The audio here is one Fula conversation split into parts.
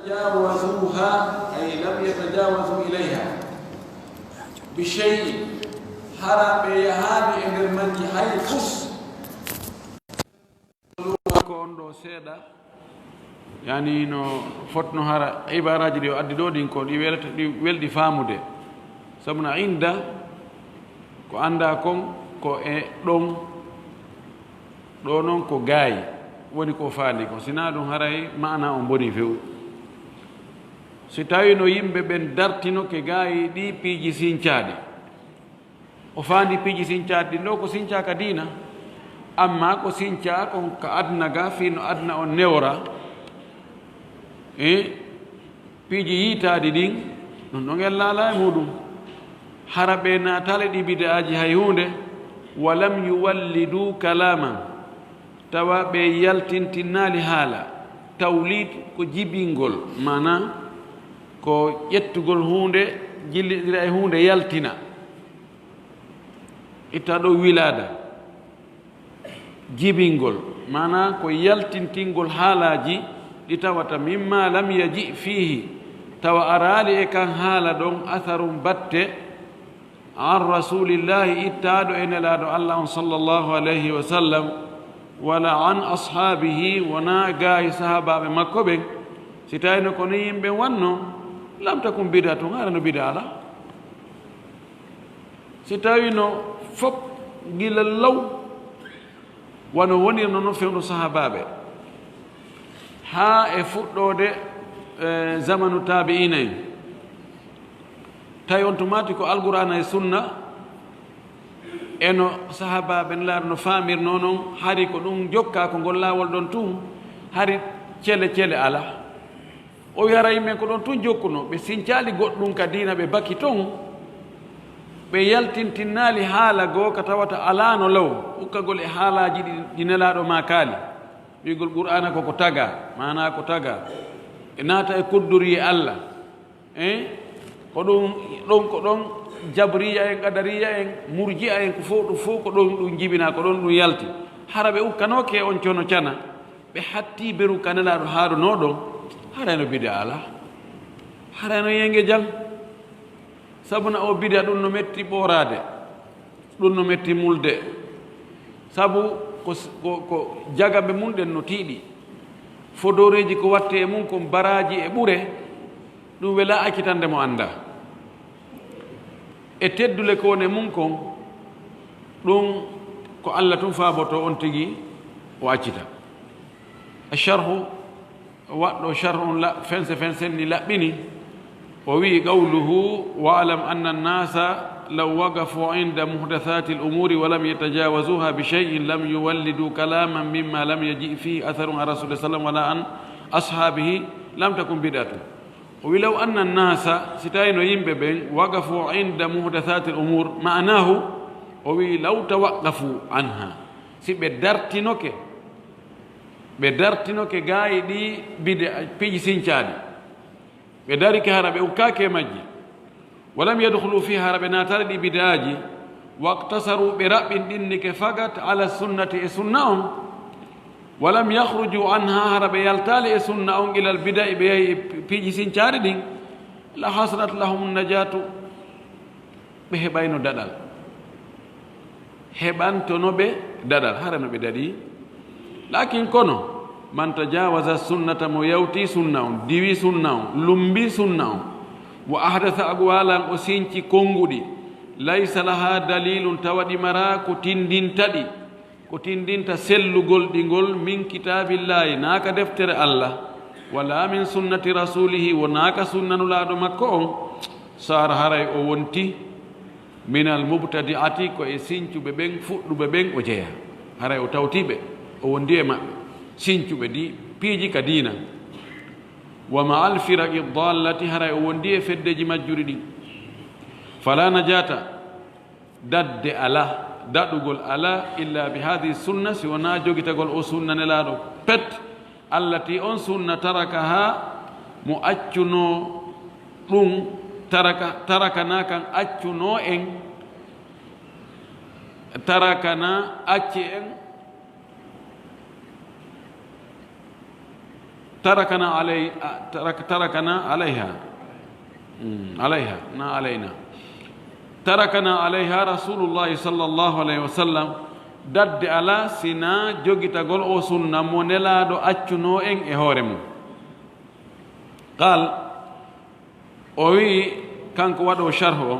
يتجاوزوها أي لم يتجاوزوا إليها بشيء حرام يهادي إلى المني حي فس كوندو سيدا يعني no fotno hara ibaraji di addi do din ko di weldi famude sabuna inda ko anda kon ko e don do non ko gaay woni ko faandi ko sina dum haray maana on boni few si tawi no yimbe ben dartino ke gaay di piiji sincaade o faandi piiji sincaade do ko sinca ka dina amma ko sinca ko ka adna ga fi no adna on newra piiji yitaade din non do ngel laala e mudum harabe na tale di bidaaji hay hunde walam yuwallidu kalama tawa be yaltintinali haala tawlid ko jibingol mana ko yettugol hunde jillidira e hunde yaltina itta do wilada jibingol mana ko yaltintingol haalaji di tawata mimma lam yaji fihi tawa arali e kan haala don atharum batte an rasulillahi ittado enelado allah sallallahu alayhi wa sallam wala an ashabihi wana gaay sahaba makko ben sitayno ko ni yimbe wanno lam takum bid'atu ngara no bid'ala sitayno fop gila law wano woni no fewno sahababe ha e fuddode zamanu tabi'ina tay on tumati ko alqur'ana e sunna eno sahaba ben laarno famir nonon hari ko dum jokka ko gol lawol don tum hari cele ala o yara yimɓe ko ɗon tun jokkuno ɓe sincali goɗɗum ka dina ɓe baki ton ɓe yaltintinnali haala goo ka tawata alano law ukkagol e haalaji ɗi nelaɗo ma kaali wigol qur'ana koko taga mana ko taga e naata e koddori e allah ko ɗon jabriya en qadariya en murji'a en ko fof ko ɗon ɗum jibina ko ɗon ɗum yalti hara ɓe ukkanoke on cono cana ɓe hatti beru kanelaɗo haarunoɗon harayno bida ala harayno yenge jam sabuna o bida ɗum no metti ɓorade ɗum no metti mulde sabu ko jagaɓe mum ɗen no tiiɗi fodoreji ko watte e mum ko baraji e ɓure ɗum wela accitande mo anda e teddule ko woni mum kon ɗum ko allah tum faaboto on tigi o accita asharhu waɗɗo charhu on fensen ni laɓɓini o wi qawluhu wa alam anna annasa law waqafu inda muhdathati al umuri wa lam yatajawazuha bi shay'in lam yuwallidu kalaman mimma lam yaji fihi atharun an rasulillah sallallahu wala an ashabihi lam takun bid'atu o wi law anna annasa sitayno yimɓe ɓen waqafu inda muhdathati al umur ma'nahu o wi law tawaqqafu anha si ɓe dartinoke gaayi ɗi bide piiji sincaɗi ɓe darike hara ɓe ukkake majji walam yadkhulu fi hara ɓe natare ɗi bidaji waqtasaru ɓe raɓɓin ɗinnike fagat ala sunnati e sunna on walam yahruju anha hara ɓe yaltali e sunna on ilal bida'i ɓe yahi piiji sincaɗi ɗin la hasrat lahum najatu ɓe heɓayno daɗal heɓantonoɓe daɗal hara no ɓe daɗi lakin kono man tajawaza sunnata mo yawti sunna on diwi sunna on lumbi sunna on wa ahdatha aqwalan o sinci konguɗi laysa laha dalilun tawaɗi mara ko tindintaɗi ko tindinta sellugol ɗingol min kitabillahi naaka deftere Allah wala min sunnati rasulihi wo naaka sunnanulaaɗo makko on sar haray o wonti minal mubtadi'ati ko e sincuɓe ɓen fuɗɗuɓe ɓen o jeeya haray o tawtiɓe o wondi e maɓɓe sincuɓe di piiji ka diina wa ma al firaqi dallati haray o wondi e feddeji majjuri ɗin fala najata dadde ala daɗugol ala illa bi hadihi sunna si wona jogitagol o sunna nelaɗo pet allati on sunna tarakaha mo accuno ɗum tarakana kan accuno en tarakana acci en tarakana alayha alayha na alayna tarakana alayha rasulullahi sallallahu alayhi wa sallam dadde ala sina jogitagol o sunna mo nelaɗo accuno en e hoore mum qal o wi kanko waɗo sharh o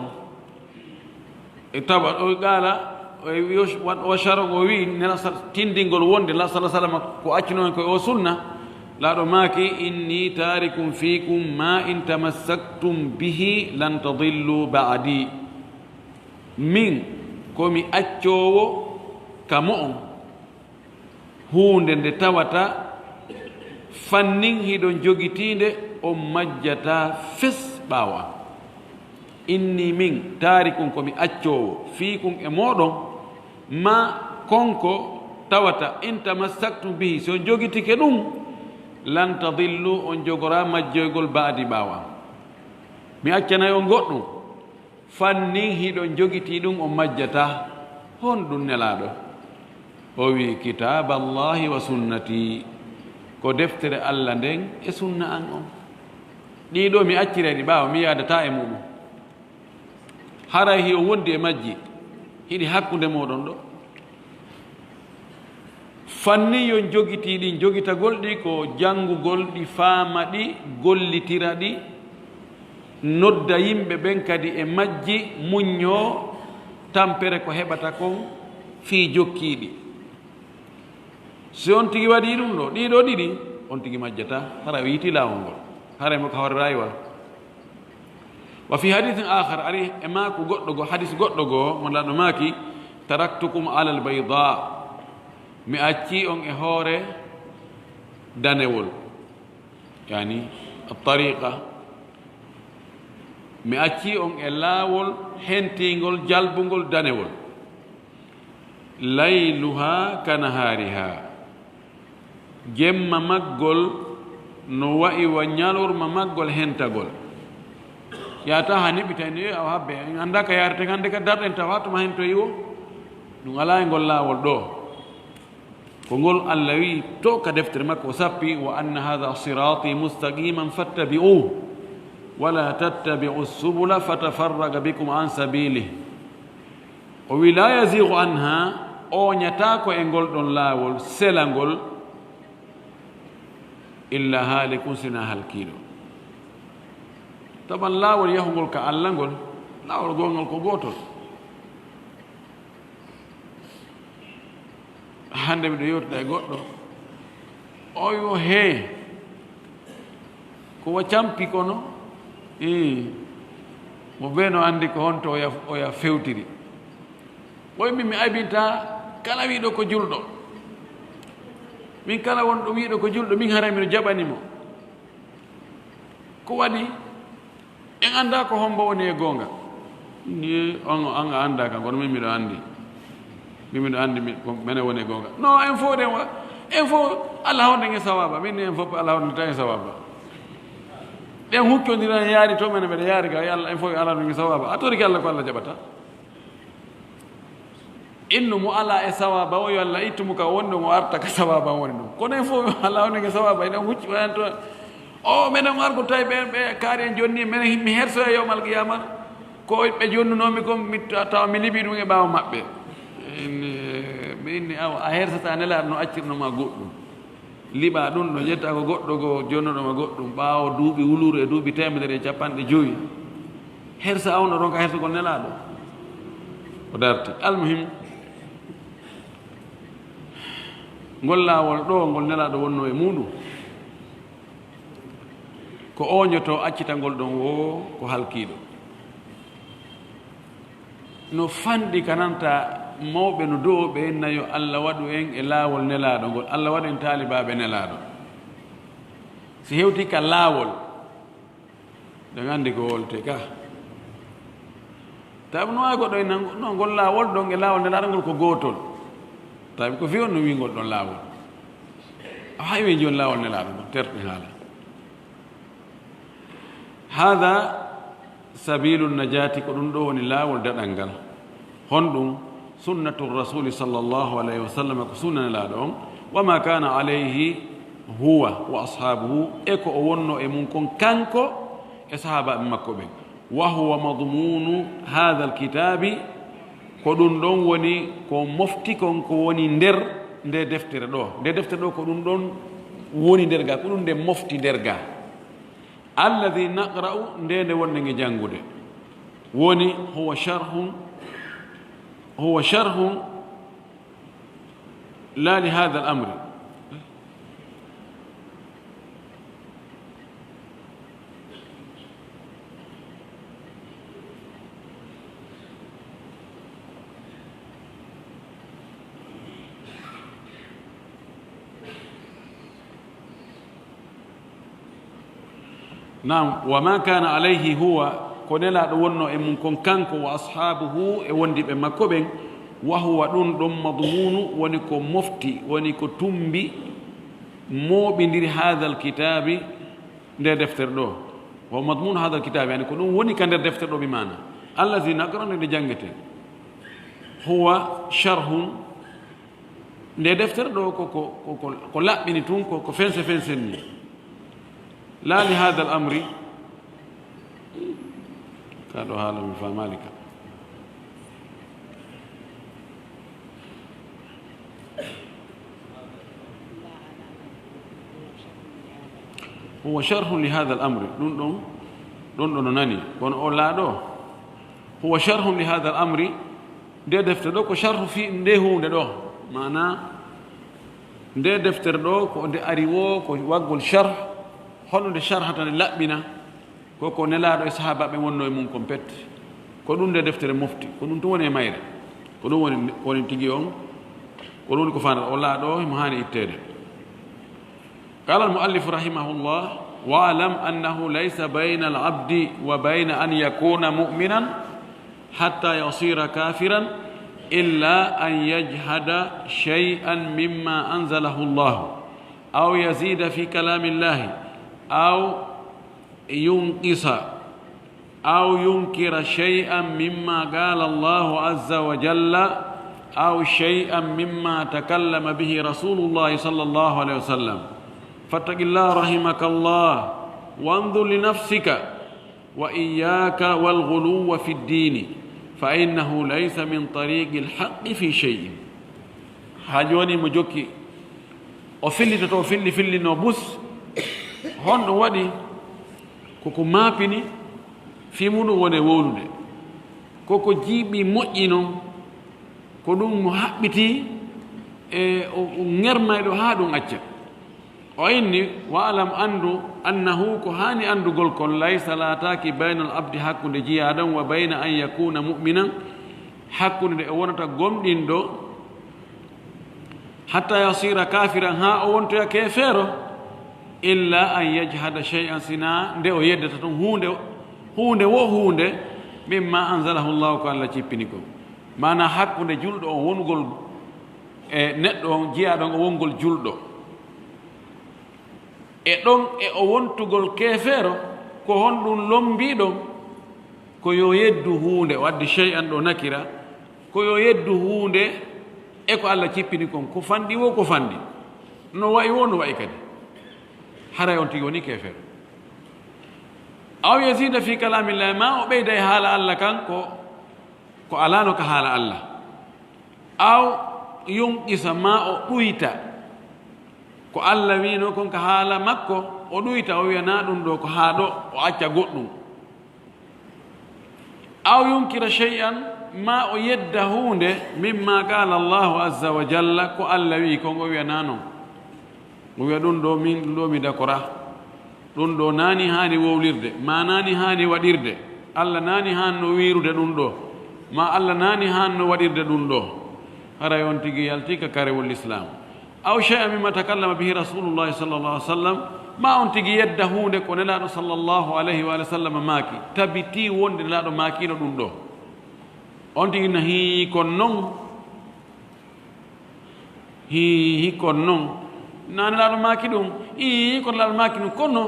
e tawa o qala o sharh o wi tindingol wonde la sa sallam ko accuno en koye o sunna laaɗo maaki inni tarikum fikum ma in tamassaktum bihi lan tadillu ba'di min komi accowo kamo on hunde nde tawata fannin hiɗon jogitinde on majjata fes ɓaawa inni min tarikum komi accowo fikum e moɗon ma konko tawata in tamassaktum bihi so jogitike ɗum lan tadillu on jogora majjoygol baadi ɓaawa mi accanayi on goɗɗum fannin hiɗon jogiti ɗum on majjata hon ɗum nelaɗo o wi kitaba allahi wa sunnati ko deftere allah nden e sunna an on ɗiɗo mi accireɗi ɓaawa mi yadata e muɗum haray hi o wondi e majji hiɗi hakkude moɗon ɗo fanni yon jogiti ɗin jogitagol ɗi ko janngugol ɗi faama ɗi gollitira ɗi nodda yimɓe ɓen kadi e majji muññoo tampere ko heɓata kon fii jokkiiɗi si on tigi waɗi ɗum ɗo ɗiɗo ɗiɗi on tigi majjata hara o yiti laawol ngol hara mo ka hore rayuwa wa fi hadithin akhar ari e maako goɗɗo goo hadis goɗɗo goo mo laɗo maaki taraktukum ala al bayda mi acci on e hoore danewol yani tariqa mi acci on e laawol hentingol jalbungol danewol layluha kanahaariha jemma maggol no wayi wa ñalorma maggol hentagol yata ha niɓitani aw habbe en annda ka yarete hande ka darɗen tawa tuma hen to yiwo ɗum ala e ngol laawol ɗo ko ngol allah wi to ka deftere makko o sappi wa anna hada sirati mustaqiman fattabi'uhu wala tattabi'u subula fatafarraga bikum an sabilih o wi la yazigu anha o ñata ko e ngol ɗon laawol selangol illa haalikun sina halkiiɗo taban laawol yahugol ka allah ngol laawol gongol ko gootol hande miɗo yewtida e goɗɗo o yo hee ko wa campi kono mo ɓeeno anndi ko honto oya fewtiri ɓoy min mi abinta kala wiiɗo ko julɗo min kala wonɗo wiiɗo ko julɗo min haray miɗo jaɓanimo ko waɗi en annda ko hombo woni e goonga ni on anga annda ka kono min miɗo anndi miɗo anndi mene woni e goonga non en fof ɗen en fof allah hawden e sawaba min en fof allah hawden tan e sawaba ɗen huccodira yaari to mene mbeɗa yaari ga allah en fof ala ɗum e sawaba a toriki allah ko allah jaɓata innu mo ala e sawaba o yo allah ittumo ka wonɗo mo arta ka sawaba woni ɗum kono en fof allah hawden e sawaba eɗen hucci en to o minen argo tawi ɓe kaari en jonni minen mi herso e yowmal qiyama ko ɓe jonnunomi ko tawa mi liɓi ɗum e ɓaawa maɓɓe inni a hersata nelaɗo no accirnoma goɗɗum liɓa ɗum ɗo ƴetta ko goɗɗo go jonnuɗoma goɗɗum ɓaawo duuɓi wuluru e duuɓi temedere e capanɗe joyi hersa awno ɗon ka hersugol nelaɗo o darti almuhim ngol laawol ɗo ngol nelaaɗo wonno e muɗum ko oñoto accitangol ɗon wo ko halkiiɗo no fanɗi kananta mawɓe no dow ɓe nayo Allah waɗu en e laawol nelaaɗo ngol Allah waɗu en taalibaaɓe nelaaɗo si hewti ka laawol ɗen anndi ko wolte ka tawi no waawi goɗɗo e no ngol laawol ɗon e laawol nelaaɗo ngol ko gootol tawi ko fiyon no wingol ɗon laawol a haywi jooni laawol nelaaɗo ngol terɗi haala hada sabilu najati ko ɗum ɗo woni laawol daɗal ngal honɗum sunnatu rasuli sallllahu alayhi wa sallam ko sunna nelaaɗo on wama kana alayhi huwa wa ashabuhu e ko o wonno e mum kon kanko e sahabaɓe makko ɓen wa huwa madmunu hada alkitabi ko ɗum ɗon woni ko mofti kon ko woni nder nde deftere ɗo ko ɗum ɗon woni nder ga ko ɗum nde mofti nder ga alladi naqra'u nde wonde nge janngude woni huwa sharhun la li hada al amri nam wama kana alayhi huwa ko nelaɗo wonno e mum kon kanko wa ashabuhu e wondiɓe makko ɓen wa huwa ɗum ɗon madmunu woni ko mofti woni ko tumbi mooɓidiri hada alkitabi nde deftere ɗo wa madmunu hada alkitabi yani ko ɗum woni ka nder deftere ɗo bimana allazi naqra'u nde jangete huwa sharhun nde deftere ɗo ko laɓɓini tun ko fense fensen ni لا لهذا الأمر قالوا هذا من فمالك هو شرح لهذا الأمر دون ناني كون أولادو هو شرح لهذا الأمر ده دفتر دو كو شرح في ندهو ندو معناه ده دفتر دو كو ده أريو كو وقول شرح hollude sharhatane laɓɓina koko nelaaɗo e sahabaɓe wonno e mum kon pet ko ɗum nde deftere mofti ko ɗum to woni e mayre ko ɗum woni tigi on ko ɗum woni ko fanata o laaɗo mo haani ittede qala almuallifu rahimahullah waalam annahu laysa bayna alabdi wa bayna an yakuna muminan hatta yasira kafiran illa an yajhada shay'an mimma anzalahu llahu aw yazida fi kalami llahi أو ينقص أو ينكر شيئا مما قال الله عز وجل أو شيئا مما تكلم به رسول الله صلى الله عليه وسلم فاتق الله رحمك الله وانظر لنفسك وإياك والغلو في الدين فإنه ليس من طريق الحق في شيء هاجوني مجوكي وفلي نوبوس honɗo waɗi koko maapini fimuɗum woni wowlude koko jiiɓi moƴƴi noon ko ɗum mo haɓɓiti e o ŋermayɗo haa ɗum acca o inni wa alam anndu annahu ko haani anndugol kon laysa laataaki bayna al abdi hakkunde jiyaaɗon wa bayna an yakuna mu'minan hakkunde nde o wonata gomɗinɗo hatta yasira kafiran haa o wontoya keefeero illa an yajhada shay'an sina nde o yeddata toon hunde mimma anzalahu llahu ko Allah cippini ko mana hakkunde julɗo on wongol e neɗɗo on jiyaɗon o wongol julɗo e ɗon e o wontugol keefeero ko honɗum lombiɗon ko yo yeddu hunde o addi shay'an ɗo nakira ko yo yeddu hunde e ko Allah cippini kon ko fanɗi wo ko fanɗi no wayi wo no wayi kadi haray on tigi woni keefeero aw yasida fi kalamillahi ma o ɓeyda e haala Allah kan ko alano ka haala Allah aw yunqisa ma o ɗuyta ko Allah wino kon ka haala makko o ɗuyta o wiya na ɗum ɗo ko haa ɗo o acca goɗɗum aw yunkira shay'an ma o yedda hunde mimma qala Allahu azza wa jalla ko Allah wi ko wiya nano o wiya ɗum ɗo min ɗum ɗo mi dakora ɗum ɗo nani hani wowlirde ma nani hani waɗirde Allah nani hanno wirude ɗum ɗo ma Allah nani hanno waɗirde ɗum ɗo haray on tigi yaltika karewol l'islam aw shay'an mimma takallama bihi rasulullahi sallallahu alaihi wasallam ma on tigi yedda hunde ko nelaɗo sallallahu alaihi wa sallam maaki tabiti wonde nelaɗo maakino ɗum ɗo on tigi na hiikon noon hiikon noon na nelaɗo maaki ɗum ko nelaɗo maaki ɗum kono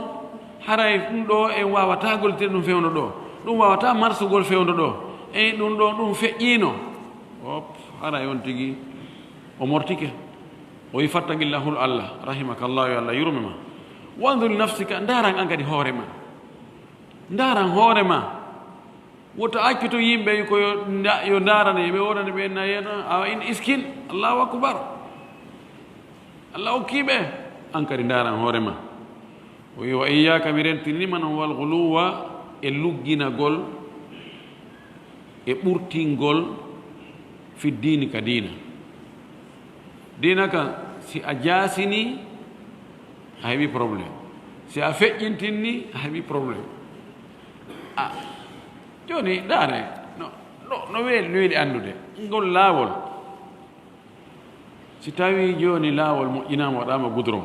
haray ɗum ɗo en wawata gollitirde ɗum fewno ɗo ɗum wawata marsugol fewno ɗo e ɗum ɗo ɗum feƴƴino op haray on tigi o mortike o wi fattagillahul Allah rahimakallahu yo Allah yurmema wandur nafsika ndaran an kadi hoorema ndaran hoorema woto accito yimɓe ko yo ndarana ɓe wonande ɓe nayena awa in iskin allahu akbar allah hokkiɓe an kadi ndaran hoorema o wi wa iyaka mi rentinima noon wal guluwa e lugginagol e ɓurtingol fi dini ka dina dina kan si a jaasini a heɓi probléme si a feƴƴintinni a heɓi probléme a joni ɗane no weeɗi anndude ngol laawol si tawi joni laawol moƴƴinama waɗama goudron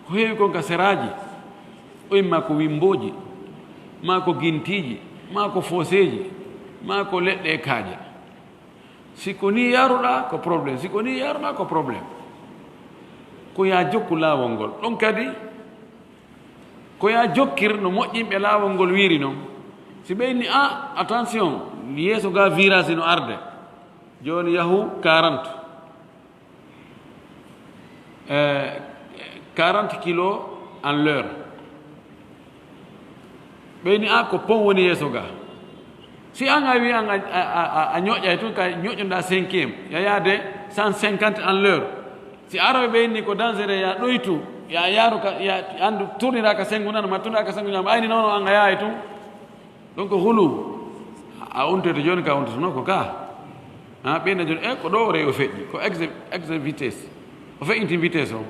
ko heewi kon ka seraji o imma ko wimboji ma ko guintiji ma ko foseji ma ko leɗɗe e kaaje siko ni yaruɗa ko probléme siko ni yaruɗa ko probléme ko ya jokku laawol ngol ɗon kadi ko ya jokkir no moƴƴinɓe laawol ngol wiiri noon si ɓeyni attention yeeso ga virage no arde joni yahu 40 kilos en l'heure ɓeyni ko pon woni yeeso ga si an a wi an a ñoƴƴay tun ka ñoƴƴoɗa 5e yayade 150 en l'heure si aroɓe ɓeyni ko dangereux ya ɗoytu ya yaaru ka ya andu tournira ka sengunana ma tournira ka senguñama ayni noon an a yahay tun donc hulu a untete joni ka untete noon ko ka ɓeyna joni ko ɗo o rewi o feƴƴi ko exe vitesse o feƴƴinti vitesse o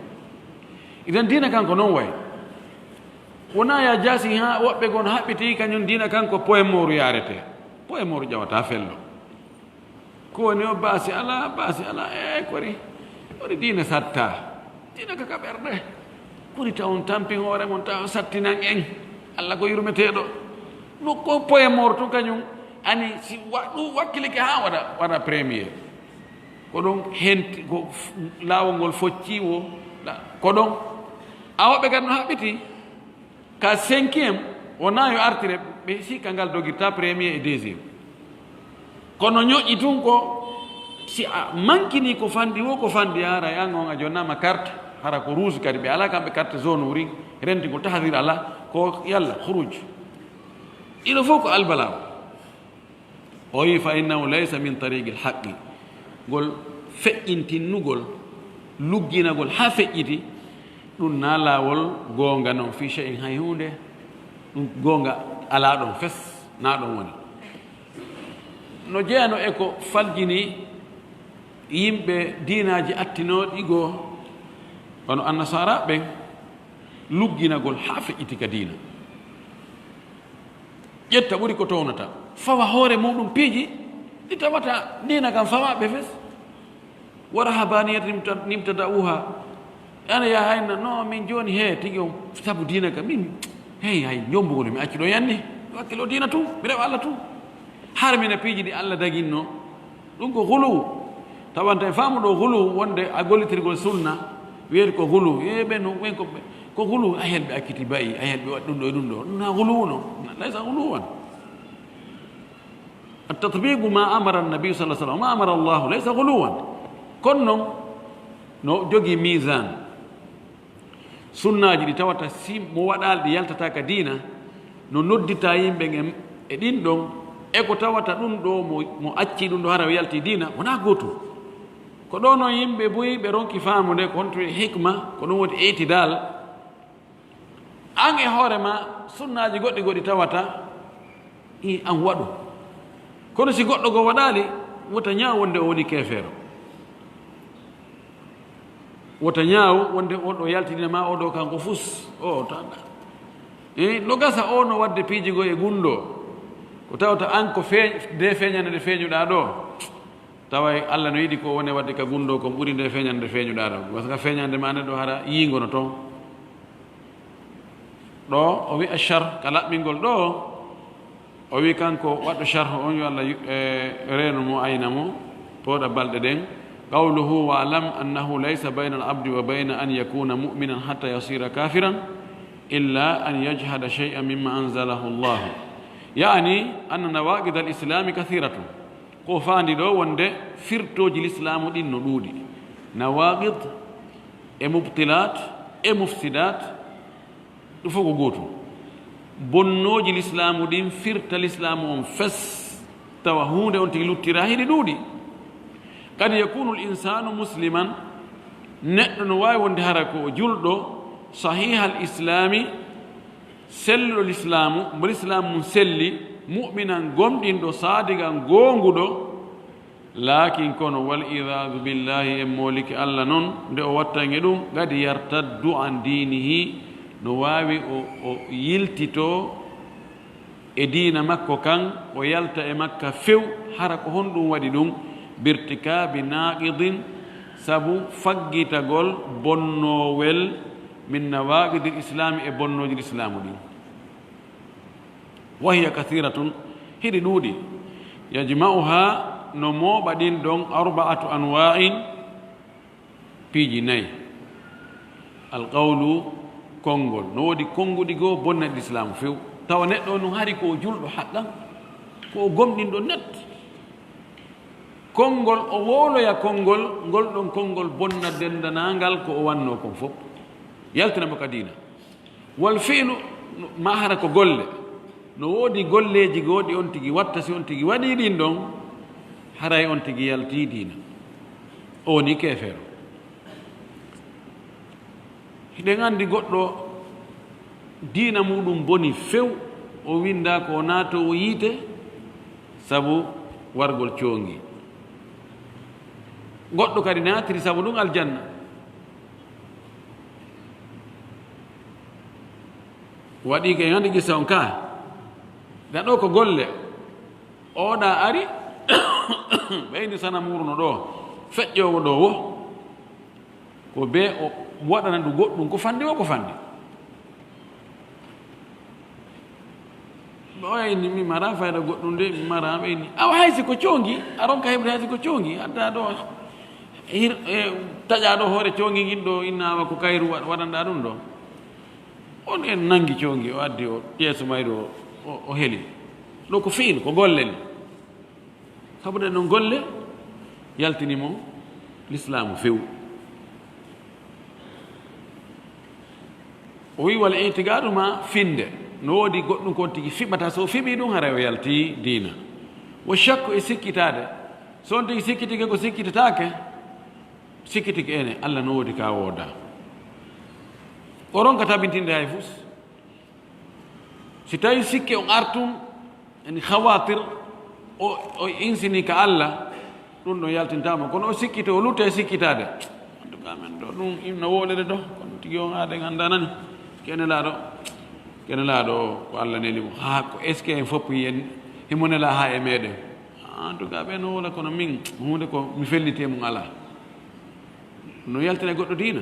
idan dina kanko noon way wona ya jaasi ha woɓɓe gon haɓɓiti kañum dina kanko poye moru yarete poye moru ƴawata fello ko woni o baasi ala kori woni dina satta dina kaka ɓerɗe ɓuri tawon tampin hoore mon taw sattinan en allah ko yurmeteɗo ɗum ko poye moru tun kañum ani si ɗum wakkilike ha waɗa premier ko ɗon henti ko laawol ngol focci o ko ɗon a woɓɓe kadi no haɓɓiti ka 5e wona yo artire ɓe sikka ngal dogirta premier et deuxiéme kono ñoƴƴi tun ko si a mankini ko fandi wo ko fandi hara e an on a jonnama carte hara ko rouge kadi ɓe ala kamɓe carte jaune wuri rentigol tahrir ala ko yalla huruj il faut ko albalaw o wi fa innahu laysa min tariqi l haqqi ngol feƴƴintinnugol lugginagol ha feƴƴiti ɗum na laawol goonga noon fi cheyin hay hunde ɗum goonga ala ɗon fes na ɗon woni no jeyano e ko faljini yimɓe diinaji attinoɗi goo wono annasara ɓen lugginagol ha feƴƴiti ka diina ƴetta ɓuri ko townata fawa hoore muɗum piiji ɗi tawata diina kam fawaɓe fes wara habaniyata nimtada'uha ana ya hayna no min joni he tigi on sabu diina kam min hey hay jombugol mi acci ɗo yanni wakkilo diina tu mi rewa allah tu har mina piiji ɗi allah daginno ɗum ko hulu tawanta e faamu ɗo hulu wonde a gollitirgol sunna wiyete ko hulu ɓen ɓen ko hulu a helɓe akkiti bayi a helɓe waɗi ɗum ɗo e ɗum ɗo ɗum na hulu no laysa huluwan التطبيق ما أمر النبي صلى الله عليه وسلم ما أمر الله ليس غلوا كنن no jogi mizan sunnaji ɗi tawata si mo waɗal ɗi yaltata ka diina no noddita yimɓe en e ɗin ɗon e ko tawata ɗum ɗo mo acci ɗum ɗo hara o yalti diina wona gootum ko ɗo noon yimɓe boyi ɓe ronki faamude ko honto hikma ko ɗum woni itidal an e hoore ma sunnaji goɗɗi goɗɗi tawata i an waɗu kono si goɗɗo go waɗali wota ñaaw wonde o woni kefeero wota ñaaw wonde oɗo yaltidina ma oɗo kanko fus o taɗa no gasa o no wadde piiji go e gunɗo ko tawta an ko de feeñande nde feeñuɗa ɗo tawa Allah no yiɗi ko woni wadde ka gunɗo ko ɓuri nde feeñande nde feeñuɗa ɗo par ce que feeñande ma neɗɗo hara yiigono toon ɗo o wi achar ka laɓɓingol ɗo o wi kanko waɗɗo charhe on yo Allah reeno mo ayna mo pooɗa balɗe ɗen qawluhu wa alam annahu laysa bayna al abdi wa bayna an yakuna muminan hatta yasira kafiran illa an yajhada shay'an mimma anzalahu Allah yani anna nawaqid al islami kathiratun ko faandi ɗo wonde firtoji l'islamu ɗin no ɗuuɗi nawaqid e mubtilat e mufsidat ɗum fof ko gootum bonnoji l'islamu ɗin firta l'islamu on fes tawa hunde on tigi luttira hiɗi ɗuuɗi kadi yakunu l insanu musliman neɗɗo no wawi wonde hara ko julɗo sahiha l islami selluɗo l'islamu mbo l'islamu mum selli muminan gomɗinɗo saadigan gonguɗo lakin kono wal idadu billahi en moliki Allah noon nde o wattange ɗum gadi yartaddu an dinihi no waawi o yiltito e diina makko kan o yalta e makka few hara ko honɗum waɗi ɗum birtikabi naqidin sabu faggitagol bonnowel min nawaqidi l'islami e bonnoji l'islamu ɗin wahiya kathiratun hiɗi ɗuuɗi yajma'uha no mooɓa ɗin ɗon arba'atu anwa'in piiji nayi alqawlu konngol no woodi konnguɗi goo bonnat l'islamu few tawa neɗɗo no hari ko julɗo haqqan ko gomɗinɗo net konngol o wooloya konngol ngol ɗon konngol bonna dendanangal ko o wanno kon fof yaltinamo ka diina wal fi'lu ma hara ko golle no woodi golleji goo ɗi on tigi watta si on tigi waɗi ɗin ɗon haray on tigi yalti diina o woni kefeero hiɗen anndi goɗɗo diina muɗum boni few o winda ko naato o yiite sabu wargol coongi goɗɗo kadi naatiri sabu ɗum aljanna waɗi ke hande gissa on ka ɗaɗo ko golle oɗa ari ɓeyni sana murno ɗo feƴƴowo ɗo wo ko be o waɗana ɗum goɗɗum ko fandi o ko fandi ɓoyni mi mara fayda goɗɗum de mi mara ɓeyni awa haysi ko coongi aron ka heɓde haysi ko coongi adda ɗo taƴa ɗo hoore coongi guinɗo innawa ko kayru waɗanɗa ɗum ɗo on en nangi coongi o addi o ƴeeso mayru o heeli ɗo ko fiin ko golle ni sabude noon golle yaltinimo l'islamu few o wi wal itigadu ma finde no woodi goɗɗum kon tigi fiɓata so fiɓi ɗum hara o yalti diina wo chakku e sikkitade so on tigi sikkitike ko sikkitatake sikkitike ene Allah no woodi ka wooda o ronka tabintinde hay fus si tawi sikke on artum en hawatir o insini ka Allah ɗum ɗon yaltintama kono o sikkite o lutta e sikkitade en tout cas men ɗo ɗum no woolede ɗo kono tigi on haade ganda nani kene laaɗo ko Allah nelimo ha ko est ce que en fopp yen himo nela ha e meɗen en tout cas ɓe no wola kono min hunde ko mi fellite mum ala no yaltina goɗɗo diina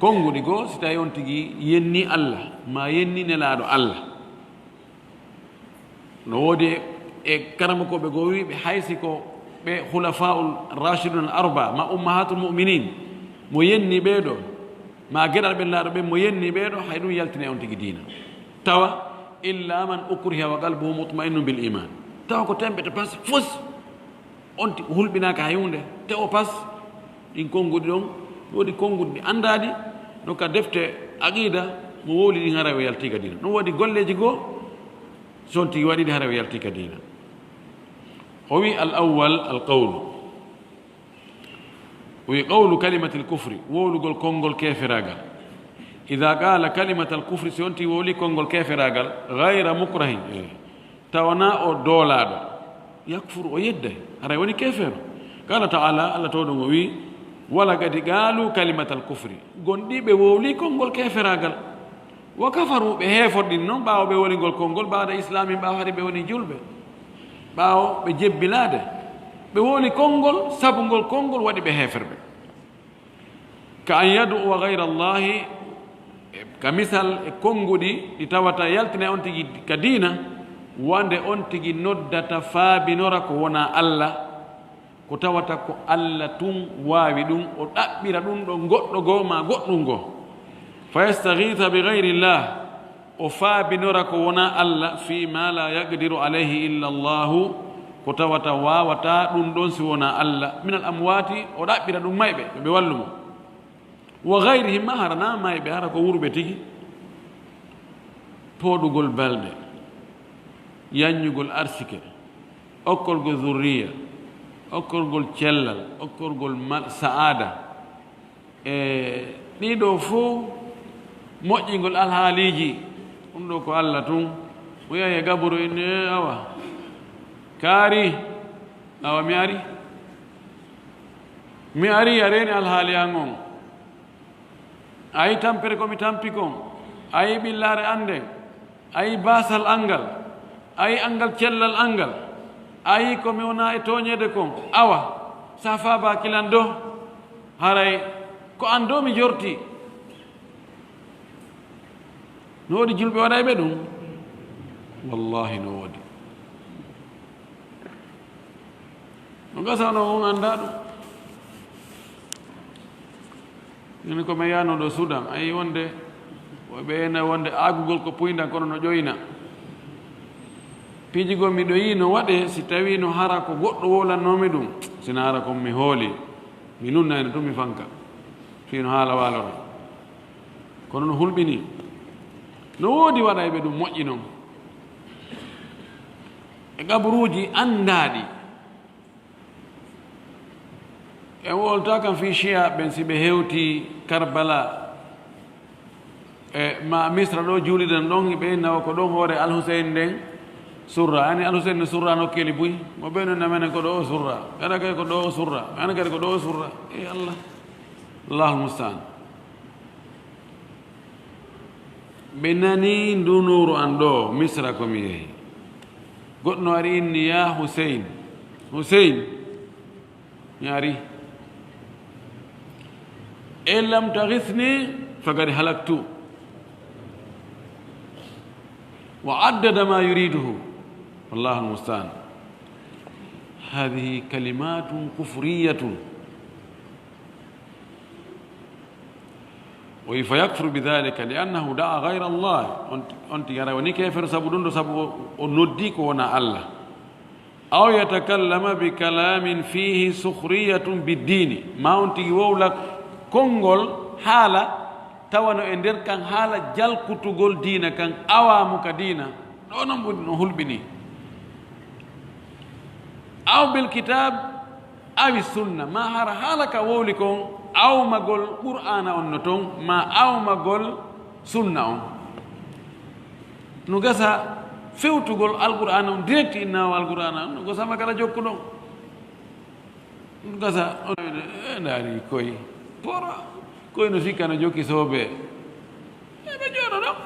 konnguɗi goo si tawi on tigi yenni Allah ma yenni nelaaɗo Allah no woodi e karamakoɓe goo wiɓe haysi ko ɓe hulafaul rachidun al arba ma ummahatul muminin mo yenni ɓeeɗo ma geɗal ɓe laaɗo ɓe mo yenni ɓeeɗo hay ɗum yaltine on tigi diina tawa illa man ukriha wa qalbuhu mutmainnu bil iman tawa ko temɓete pas fos on hulɓinaka hay hunde te o pas ɗin konnguɗi ɗon woodi konnguɗi ɗi anndaadi no ka defte aqida mo wowli ɗin hara o yaltika diina ɗum waɗi golleji goo so on tigi waɗiɗi hara o yaltika diina o wi al awwal al qawlu o wi qawlu kalimati l kufri wowlugol konngol keferagal ida qala kalimata al kufri si on tigi wowli konngol keferagal gayra mukrahin tawana o doolaɗo yakfuru o yedday haray woni kefeero qala taala allah tawɗo o wi wala kadi qaalu kalimatal kufri gonɗiɓe wowli konngol keferagal wa kafaru ɓe heefotɗin noon ɓaawo ɓe woni ngol konngol ɓaada islami ɓaawo hari ɓe woni julɓe ɓaawo ɓe jebbilaade ɓe wowli konngol sabu ngol konngol waɗi ɓe heeferɓe ka an yaduwa gayra allahi ka misal e konnguɗi ɗi tawata yaltina on tigi ka diina wande on tigi noddata faabinora ko wona allah ko tawata ko allah tun waawi ɗum o ɗaɓɓira ɗum ɗo goɗɗo goo ma goɗɗum goo fa yastaghitha bi gayri llah o faabinora ko wona allah fi ma la yaqdiru alayhi illa llahu ko tawata wawata ɗum ɗon si wona allah min al amwati o ɗaɓɓira ɗum mayɓe ɓe wallumo wa gayrihim ma harana mayɓe hara ko wurɓe tigi pooɗugol balɗe yaññugol arsike okkolgol zurriya okkolgol cellal okkolgol saada e ɗiɗo fof moƴƴingol alhaaliji ɗum ɗo ko allah tun o yaye gaboro inne awa kaari awa mi ari a reeni alhaali an on a yi tampere komi tampi kon a yi ɓillaare annden a yi baasal angal a yi angal cellal angal a yi komi wona e tooñeede kon awa sa faaba kilan do haray ko an do mi jorti no woodi julɓe waɗay ɓe ɗum wallahi no woodi no gasano on annda ɗum ini ko mi yano ɗo Sudan ayi wonde ɓeyna wonde aagugol ko puydan kono no ƴoyna piijigol miɗo yi no waɗe si tawi no hara ko goɗɗo wolannomi ɗum sina hara kon mi hooli mi nunnayno tun mi fanka fino haala waalora kono no hulɓini no woodi waɗayɓe ɗum moƴƴi noon e gaburuuji anndaɗi en wolta kam fi chia ɓen si ɓe hewti Karbala e ma misra ɗo juulidan ɗon ɓe nawa ko ɗon hoore alhusein nden surra ani alhusein ne surra nokkeli buy mo ɓe non namenen ko ɗo o surra ɓeɗa kadi ko ɗo o surra ana kadi ko ɗo o surra e allah allahul mustaan ɓe nani ndunuru an ɗo misra komi yehi goɗɗo ari inni ya husein mi ari in lam taghithni faqad halaktu wa addada ma yuriduhu wallahu almustaan hadihi kalimatun kufriyatun وإذا يكفر بذلك لأنه دعا غير الله أنت يرى ونيك يفر سبودون سبو نديك ونا الله أو يتكلم بكلام فيه سخرية بالدين ما أنت يقولك كونغول حالة توانو اندر كان حالة جل كتوغول دينا كان أوامك دينا نقول بني أو بالكتاب أو السنة ما هر حالك وولكم aw magol qur'ana on no ton ma aw magol sunna on no gasa fewtugol alqur'ana on direct inna alqur'ana no gasa magala jokku ɗon no gasa ndaari koye pora koye no sikka no jokki soobe ɓe jooɗo ɗon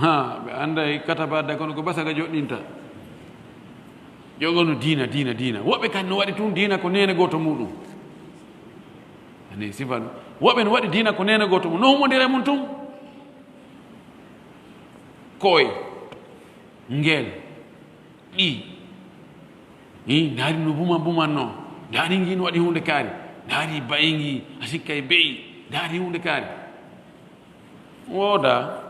ha ɓe anday katabadda kono ko basaga joɗɗinta jogono diina woɓɓe kan no waɗi tun diina ko nene goto muɗum ani sifan woɓe no waɗi diina ko nene goto mum no humodire mum tun koye ngeel ɗi ndaari no bumanno ndaari ngi no waɗi hunde kaari ndaari bayi ngi a sikka e beyi ndaari hunde kaari wooda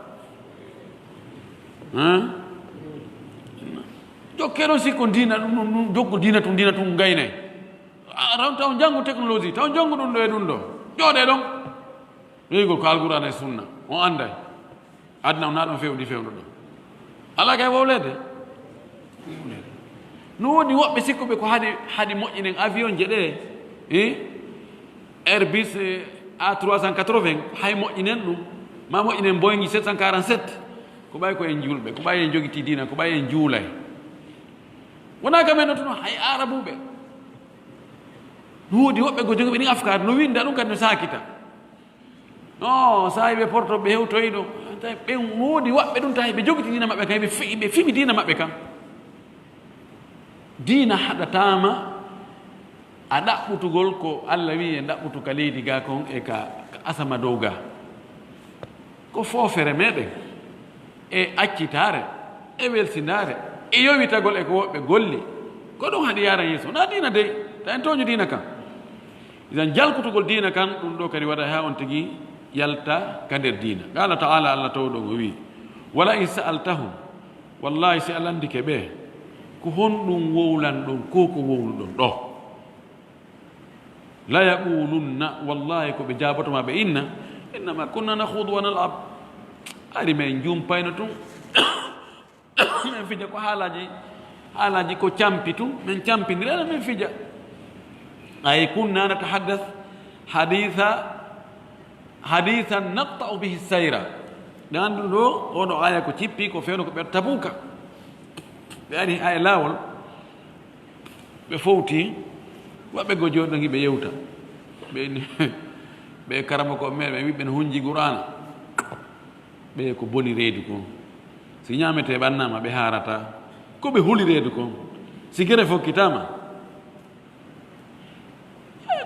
jokkero sikko diina ɗum jokku diina tun gaynay taw janngu technologie taw janngu ɗum ɗo e ɗum ɗo jooɗe ɗon weygol ko alqur'ana e sunna on anday aduna o na ɗon fewɗo ɗo ala kay wowlede no woni woɓɓe sikkuɓe ko haɗi moƴƴinen avion je ɗe Airbus A380 hay moƴƴinen ɗum ma moƴƴinen Boeing 747 ko ɓay ko en julɓe ko ɓay en jogiti diina ko ɓay en juulay wona kamen no tuno hay arabuɓe woodi woɓɓe go jogiɓe ni afkar no winda ɗum kadi no sakita no sahi ɓe porto ɓe hewtoyi ɗo ɓe woodi waɓɓe ɗum tawi ɓe jogiti dina maɓɓe kam ɓe fimi dina maɓɓe kam dina haɗatama a ɗaɓɓutugol ko allah wi e ɗaɓɓutu ka leydi ga kon e ka asama dow ga ko foofere meɗen e accitare e welsinare e yowitagol e ko woɓɓe golli ko ɗum haɗi yara yeeso na dina dey ta en toño dina kam idan jalkutugol dina kan ɗum ɗo kadi waɗa ha on tigi yalta ka nder dina qala taala allah tawɗo o wi wala in sa'altahum wallahi si alandike ɓe ko honɗum wowlan ɗon ko ko wowluɗon ɗo la yaqulunna wallahi ko ɓe jabotoma ɓe inna innama kunna nahudu wa nalab ari men jumpayno tun men fija ko haalaji ko campi tun men campindirana men fija ay kunna natahaddath hadithan naqta'u bihi sayra ɗan ɗo oɗo aya ko cippi ko fewno ko ɓe tabuka ɓe ari aya laawol ɓe fowti waɓɓe go joɗɗogi ɓe yewta ɓe karama ko meɗen ɓe wiɓɓen hunji qur'ana ɓe ko boni reedu kon si ñamete ɓannama ɓe harata ko ɓe huli reedu kon si gere fokkitama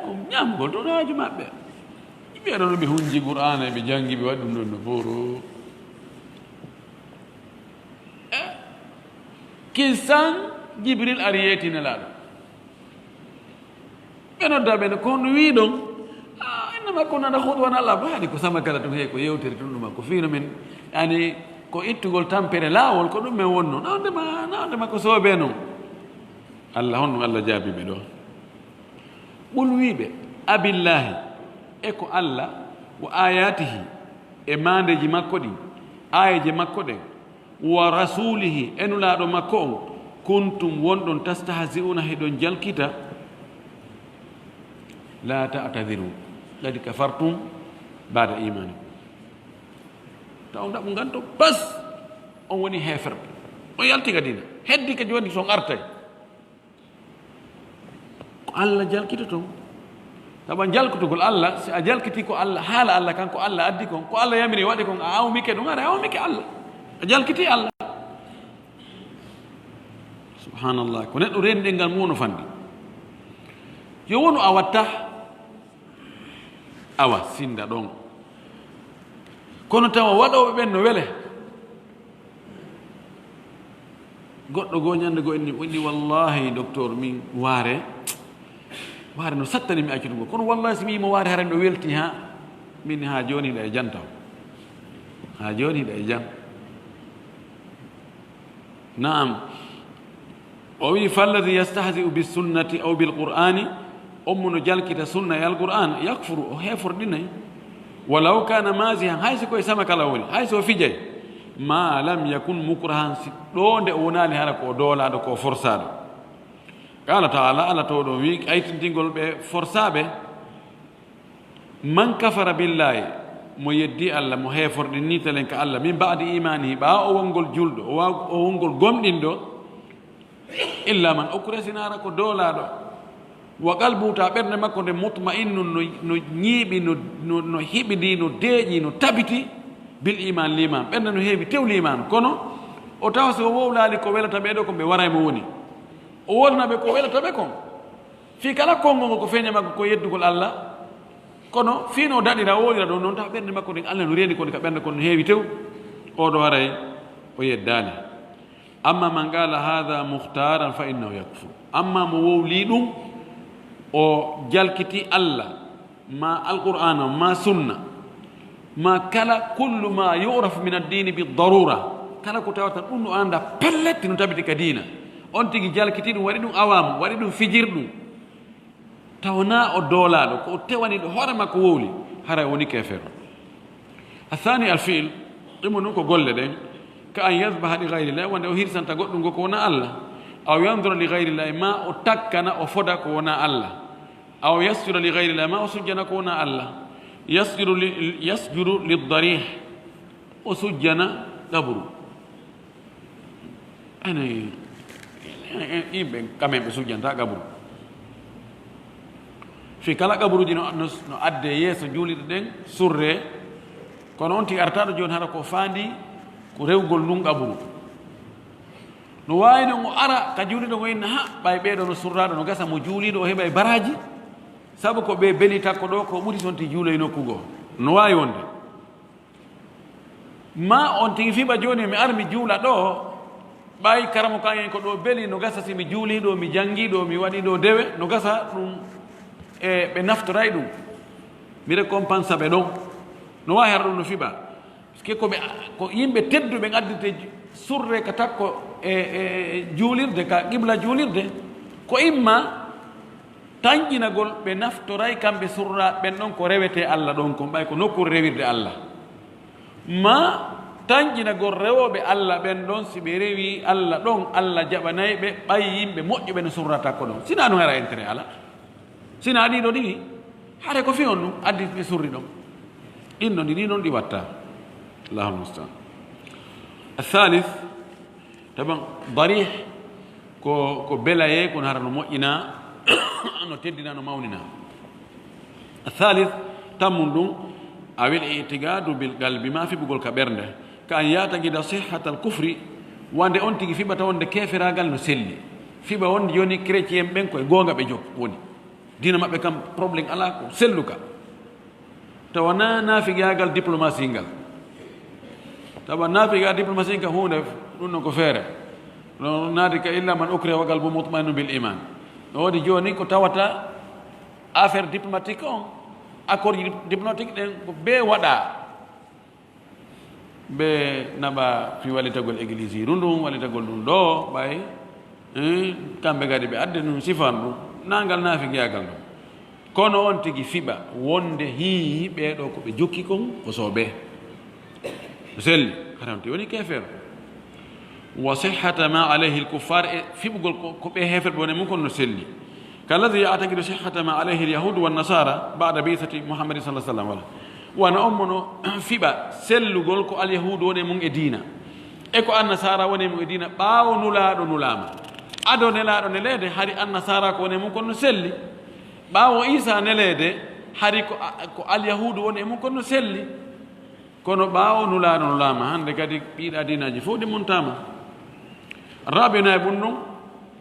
ko ñamgol to haaju maɓɓe ɓeɗo no ɓe hunji qur'ana ɓe jangi ɓe waɗi ɗum ɗon no foro kisan jibril ari yetinelaɗo ɓe nodda ɓe no kono wi ɗon innama ko nana huɗ wona allah baɗi ko sama kala tun hey ko yewtere tun ɗuma ko fino men yani ko ittugol tampere laawol ko ɗum men wonno nawdema ko soobe noon allah honɗum allah jaabiɓe ɗo ɓul wiɓe abillahi e ko allah wa ayatihi e mandeji makko ɗin ayaji makko ɗen wa rasulihi enulaɗo makko on kuntum wonɗon tastahzi'una heɗon jalkita la ta'tadiru qad kafartum ba'da imanikum taw ndaɓu ganto bas on woni heferɓe on yaltiga dina heddi ka joni son artay ko allah jalkita toon saɓa jalkutugol allah si a jalkiti ko allah haala allah kanko allah addi kon ko allah yamiri waɗi kon a awmike ɗum ara awmike allah a jalkiti allah subhanallah ko neɗɗo rendi ɗengal muwono fandi yo wonu a watta awa sinda ɗon kono tawa waɗoɓe ɓen no wele goɗɗo goo ñande goo inni wallahi docteur min waare no sattani mi accutugo kono wallahi si mi yimo waare haran ɗo welti ha min ha joni hiɗa e jan taw ha joni hiɗa e jan naam o wi falladi yastahzi'u bisunnati aw bilqur'ani ommo no jalkita sunna e alqur'an yakfuru o heforɗinayi walaw kana masihan hay si koye sama kala woni hay so fijay ma lam yakun mukrahan si ɗo nde o wonani hara ko doolaɗo ko forsaɗo qala taala allah to ɗo wi aytintingol ɓe forsaɓe man kafara billahi mo yeddi allah mo heforɗini telen ka allah min ba'di imanihi ɓa o wongol julɗo o wongol gomɗinɗo illa man okkuresinara ko doolaɗo wa qalbuta ɓernde makko nde mutma'innun no ñiiɓi no hiɓidi no deeƴi no tabiti bil iman liman ɓernde no heewi tew liman kono o tawa so wowlaali ko welata ɓeɗo kon ɓe waraymo woni o wolnaɓe ko welata ɓe kon fi kala konngol ngo ko feeña makko ko yeddugol allah kono fiino daɗira o wolira ɗo noon tawa ɓernde makko nden allah no reeni koni ka ɓernde kon no heewi tew oɗo waray o yeddani amma man qala hada muhtaran fa innahu yakfur amma mo wowli ɗum o jalkiti allah ma alqur'ana ma sunna ma kala kullu ma yurafu min addini bidarura kala ko tawata ɗum no anda pelletti no tabiti ka diina on tigi jalkiti ɗum waɗi ɗum awamu waɗi ɗum fijir ɗum tawna o doolaɗo ko tewani ɗo hoore makko wowli hara woni kefero athani alfi'l ɗimo ɗum ko golle ɗen ka an yasbaha li gayrillah wonde o hirsanta goɗɗum ngo ko wona allah aw yandura li gayrillah ma o takkana o foda ko wona allah aw yasjura li gayrillah ma o sujjana ko wona allah yasjuru liddarih o sujjana ɗabru ene yimɓe kamen ɓe sujjanta gaburu fi kala gaburuji no adde yeeso juuliɗo ɗen surre kono on tigi artaɗo joni hara ko faandi ko rewgol ndun gaburu no wawi non o ara ka juuliɗo ngo inna ha ɓay ɓeeɗo no surraɗo no gasa mo juuliɗo o heɓa e baraji saabu ko ɓe beeli takko ɗo ko ɓuri toon ti juulo e nokkugo no wawi wonde ma on tigi fiɓa joni mi ar mi juula ɗo ɓay karamo kayen ko ɗo beeli no gasa si mi juuliɗo mi jangguiɗo mi waɗiɗo dewe no gasa ɗum e ɓe naftoray ɗum mi récompense ɓe ɗon no wawi hara ɗum no fiɓa puisque ko yimɓe tedduɓe gaddite surre ka takko e juulirde ka qibla juulirde ko imma tañƴinagol ɓe naftoray kamɓe surra ɓen ɗon ko rewete Allah ɗon kon ɓay ko nokkure rewirde Allah ma tañƴinagol rewoɓe Allah ɓen ɗon si ɓe rewi Allah ɗon Allah jaɓanayi ɓe ɓay yimɓe moƴƴuɓe no surra takko ɗon sina ɗum hara intérêt ala sina ɗiɗo ɗiɗi hare ko fi on ɗum addi ɓe surri ɗon inno ndi ɗi noon ɗi watta allahul mustaan الثالث طبعا ضريح كو بلاي كون هرا موƴƴina no teddina no mawnina الثالث تمندو أو الاعتقاد بالقلب ما في بقول كبرنده كأن يعتقد صحة الكفر وند أنت في بتوند كافر قال نسلي في بوند يوني كريتيم بينكو غونغا بيجوك وني دينا ما بكم بروبلم على سلوكا توانا نافي قال دبلوماسي قال طبعا نافي قال دبلوماسي قال هو نو كفاره نادك إلا من أكره وقلبه مطمئن بالإيمان ودي جوني كو تاوتا affaire diplomatique on accord diplomatique ɗen ko be waɗa ɓe naɓa fi walitagol église yi ɗum walitagol ɗum ɗo ɓay kamɓe kadi ɓe adde ɗum sifan ɗum nangal naafi giyagal ɗum kono on tigi fiɓa wonde hii ɓeɗo ko ɓe jokki kon ko soɓe selli haramti woni kefere wa sihhata ma alayhi l kuffar e fiɓugol ko ɓe heferɓe wone mum kono no selli كالذي يعتقد صحة ما عليه اليهود والنصارى بعد بعثة محمد صلى الله عليه وسلم وانا امنو فيبا سلو غولكو اليهود وني مون ادينا اكو النصارى وني مون ادينا باو نولادو نولاما ادو نلادو نلede hari النصارى ko وني مون كون سلي باو عيسى نلede hari ko اليهود وني مون كون سلي kono باو نولادو نولاما hande kadi biida dinaji fodi montama rabina bunno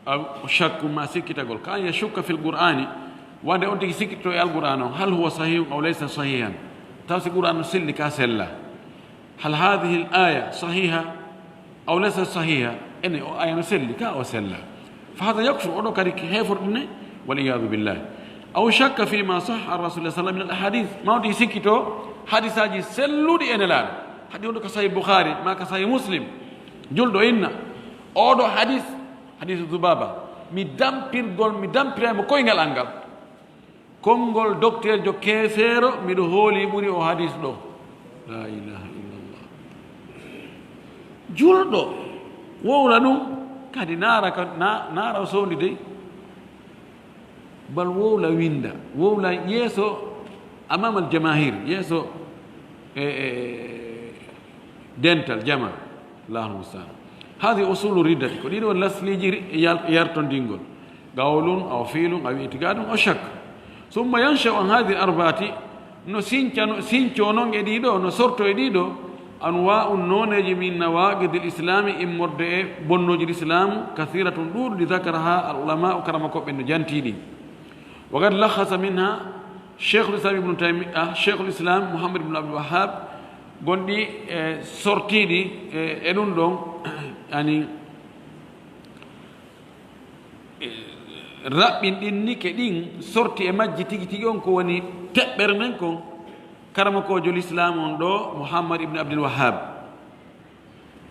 أو شك ما سكت أقول كان يشك في القرآن وأنا أنت سكت في القرآن هل هو صحيح أو ليس صحيحا تاسي القرآن سل كاسلا هل هذه الآية صحيحة أو ليس صحيحة إن آية سل كاسلا فهذا يكفر أنه كذلك هيفر والعياذ بالله أو شك فيما صح الرسول صلى الله عليه وسلم من الأحاديث ما أنت سكتوا حديث أجي سلوا دي أنا لا حديث أنه كصحيح البخاري ما كصحيح مسلم جلدوا إن أودو حديث حديث ذبابة mi dampiramo koyngal angal konngol docteur jo keefeero miɗo hooli ɓuri o hadis ɗo la ilaha illallah julɗo wowla ɗum kadi naara o sowndi dey bal wowla winda wowla yeeso amama al jamahir yeeso dental jama allahul mustaan هذه أصول الردة كلين واللسليجي يرتون دينغول قول أو فيل أو اعتقاد أو شك ثم ينشأ عن هذه الأربعة نو سينشو نون يديدو نو سورتو يديدو أنواع نونج من نواقض الإسلام إمرد بنوج الإسلام كثيرة دور لذكرها العلماء كرمكم بن جانتيدي وقد لخص منها شيخ الإسلام ابن تيمية شيخ الإسلام محمد بن عبد الوهاب gondi sortiɗi e ɗum ɗon yani raɓɓinɗin nike ɗin sorti e majji tigi tigi on ko woni teɓɓere men kon karamakojo l'islam on ɗo mouhammad ibne abdul wahab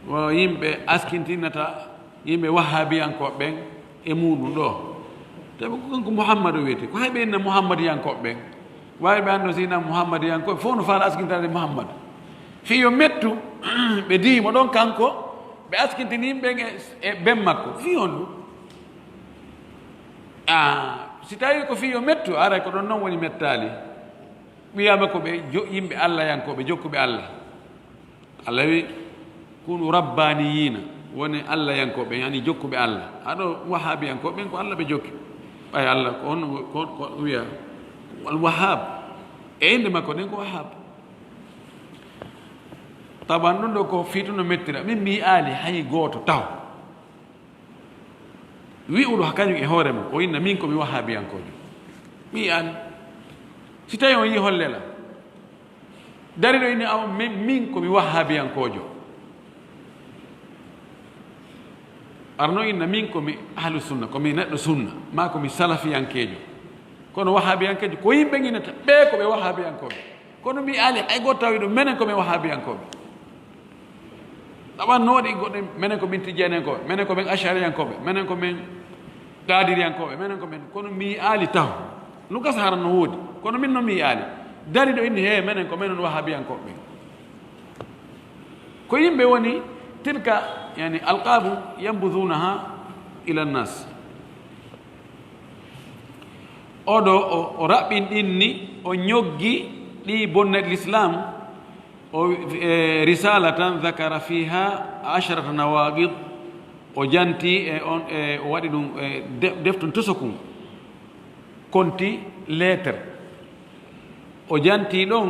o yimɓe askintinata yimɓe wahabiyankoɓe ɓen e muɗum ɗo tawi ko kanko mouhammad o wiyete ko hayɓe inna mouhammadiyankoɓe ɓen wawi ɓe anndo sina mouhammadiyankoɓe fof no faala askintade mouhammad fiyo mettu ɓe diimo ɗon kanko ɓe askintini ɓen e ben makko fiyon ɗum si tawi ko fiyo mettu ara ko ɗon noon woni mettali wiyama ko ɓe yimɓe allah yankoɓe jokkuɓe allah allah wi kunu rabbaniyina woni allah yankoɓe yani jokkuɓe allah aɗo wahabi yankoɓe ko allah ɓe jokki ɓay allah ko on ko wiya al wahab e inde makko ɗen ko wahab taban ɗum ɗo ko fiituno mettira min mi aali hay gooto taw wi'uɗo kañum e hoore mum o inna min komi wahabiyankojo mi aali si tawi on yi hollela dariɗo inni aw min komi wahabiyankojo arno inna min komi ahlu sunna komi neɗɗo sunna ma komi salafiyankejo kono wahabiyankejo ko yimɓe ginata ɓe koɓe wahabiyankoɓe kono mi aali hay goto tawi ɗum minen komi wahabiyankoɓe ɗaɓan nooɗi goɗɗe minen ko min tijjanenkoɓe minen ko min achariyankoɓe minen ko min gadiriyankoɓe minen ko min kono mi aali taw ɗum gasa hara no woodi kono min noon mi aali dari ɗo inni he minen ko minen wahabiyankoɓe ko yimɓe woni tilka yani alqabu yambudunaha ila nnas oɗo o raɓɓin ɗinni o ñoggi ɗi bonneɗe l'islam o risala tan dakara fiha asharata nawaqid o janti e on o waɗi ɗum defton tosokum konti lettre o janti ɗon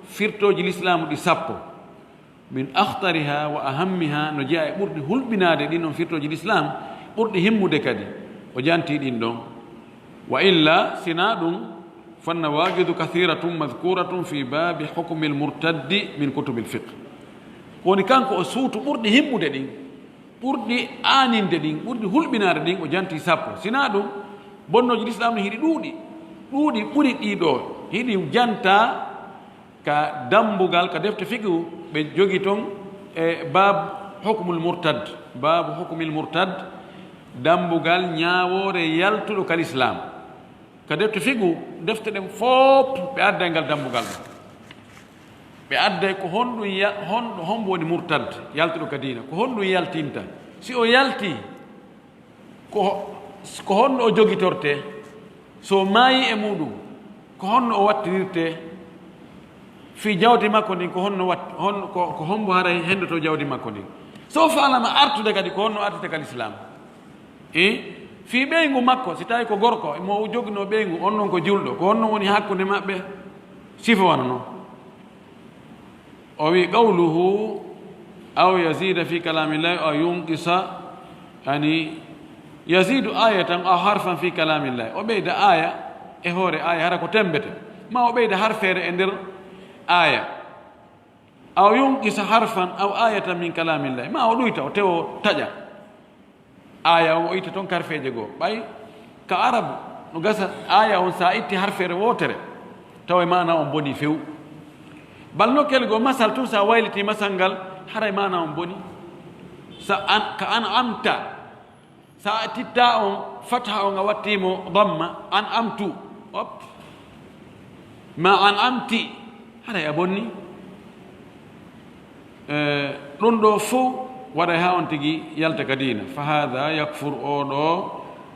firtoji l'islamu ɗi sappo min ahtariha wa ahammiha no jeeya e ɓurɗi hulɓinade ɗin ɗon firtoji l'islam ɓurɗi himmude kadi o janti ɗin ɗon wa illa sina ɗum fannawaqidu kathiratum madhkuratum fi babi hukmi lmurtaddi min kutubi lfiqh woni kanko o suutu ɓurɗi himmude ɗin ɓurɗi aaninde ɗin ɓurɗi hulɓinade ɗin o janti sappo sina ɗum bonnoji l'islam no hiɗi ɗuuɗi ɓuri ɗiɗo hiɗi janta ka dambugal ka defte fiqhu ɓe jogi toon e babu hukmul murtad babu hukmil murtad dambugal ñaawore yaltuɗo kal islam ka defte fiqhu defte ɗen fof ɓe adday ngal dambugal ɗo ɓe adday ko honɗum hombo woni murtad yaltuɗo ka diina ko honɗum yaltinta si o yalti ko honno o jogitorte so maayi e muɗum ko honno o wattinirte fi jawdi makko ndin ko honno ko hombo haray hendoto jawdi makko ndin so falama artude kadi ko honno artite kal islam fi ɓeygu makko si tawi ko gorko mo jogino ɓeygu on noon ko julɗo ko honno woni hakkude maɓɓe sifa wana noon o wi qawluhu aw yazida fi kalamillahi aw yunqisa yani yazidu ayatan aw harfan fi kalamillahi o ɓeyda aya e hoore aya hara ko tembete ma o ɓeyda harfere e nder aya aw yunqisa harfan aw ayatan min kalamillahi ma o ɗuyta o tewo taƴa aya on o itta toon karfeje goo ɓay ka arabu no gasa aya on sa itti harfere wotere tawa e mana on boni few bal nokkel goo masal tun sa wayliti masal ngal haray mana on boni ka an amta sa titta on fatha on a wattimo damma an amtu op ma an amti haray a bonni ɗum ɗo fof waɗa ha on tigi yalta ka dina fa hada yakfur oɗo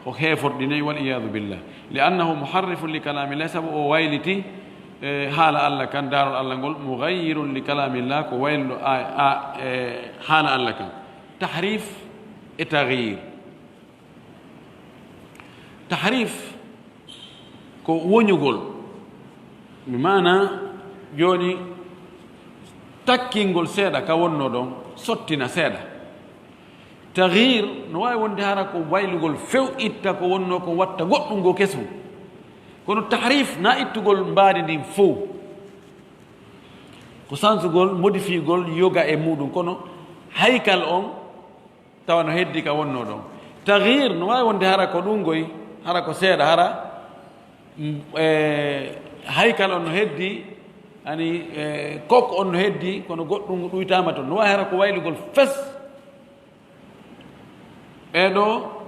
o heeforɗinayi wal iyadu billah li annahu muharrifun li kalamillah saabu o wayliti haala allah kan darol allah ngol mugayyirun li kalamillah ko wayluɗo haala allah kan tahrif e tagyir tahrif ko woñugol mi mana joni takkingol seeɗa ka wonno ɗon sottina seeɗa tagyir no wawi wonde hara ko waylugol few itta ko wonno ko watta goɗɗum go kesum kono tahrif na ittugol mbaadi ndin fof ko sansugol modifiegol yoga e muɗum kono haykal on tawa no heddi ka wonno ɗon tagyir no wawi wonde hara ko ɗumgoy hara ko seeɗa hara haykal on no heddi ani kok on no heddi kono goɗɗum ɗuytama toon no wawi hara ko waylugol fes ɓeɗo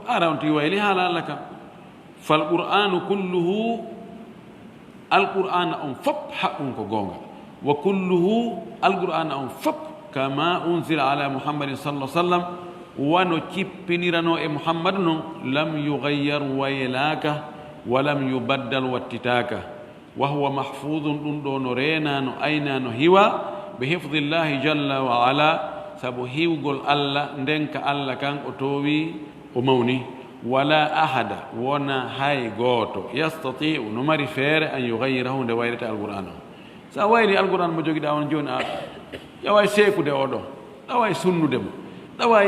ara on ti wayli haala allah kam fal qur'anu kulluhu alqur'ana on fop haqqum ko gonga wa kulluhu alqur'ana on fop kama unzila ala muhammadin sallah sallam wano cippinirano e muhammadu noon lam yugayyar waylaka wa lam yubaddal wattitaka wa huwa mahfudun ɗum ɗo no reena no ayna no hiwa bi hifdillahi jalla wa ala sabu hiwgol Allah ndenka Allah kan o towi o mawni wala ahada wona hay gooto yastati'u no mari feere an yughayyirahu nde wayrata alquran o sa wayri alquran mo jogiɗa on joni a ƴawa seekude oɗo ɗawa sunnude mo ɗawa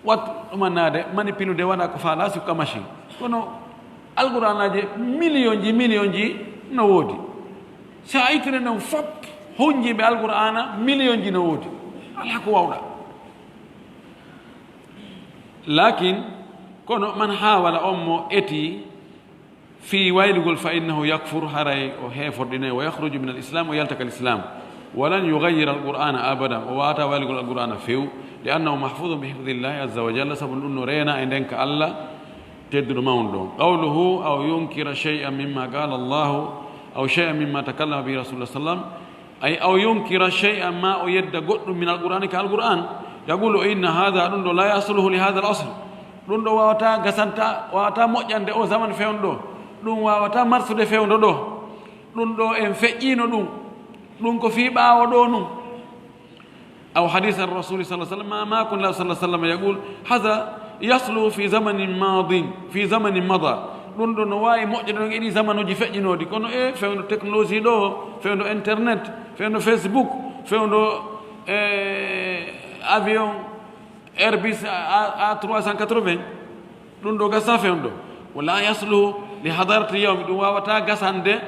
wat ɗumannade manipilude waɗa ko faala sukka machine kono alquran aji million ji no woodi sa itire non fop honjiɓe alqur'ana million ji no woodi ala ko wawɗa lakin kono man hawala on mo eti fi waylugol fa innahu yakfur haray o heefordine wa yahruju min alislam o yaltaka l'islam walan yugayyira alqur'ana abada o wata waylugol alqur'ana few li annahu mahfudun bi hifdillahi azza wa jalla sabu ɗum no reena e ndenka allah tedduɗo mawɗo ɗon qawluhu aw yunkira shay'an mimma qala allahu aw shay'an mimma takallama bihi rasulullah sallam ay aw yunkira shay'an ma o yedda goɗɗum min alqur'ani ka alqur'an yaqulu inna hadha ɗum ɗo la yasluhu li hadha al asl ɗum ɗo wawata gasanta wawata moƴƴande o zaman fewndo ɗum wawata marsude fewndo ɗo ɗum ɗo en feƴƴino ɗum ko fi ɓaawo ɗo num aw hadith ar rasuli sallah sallam ma kun la sallah sallam yaqul hadha yasluhu fi zamanin mada ɗum ɗo no wawi moƴƴude ɗon eɗi zamanuji feƴƴinoɗi kono fewndo technologie ɗo fewndo internet fewndo facebook fewndo avion airbus A380 ɗum ɗo gasa fewndo wala yasluhu li hadarati yawmi ɗum wawata gasande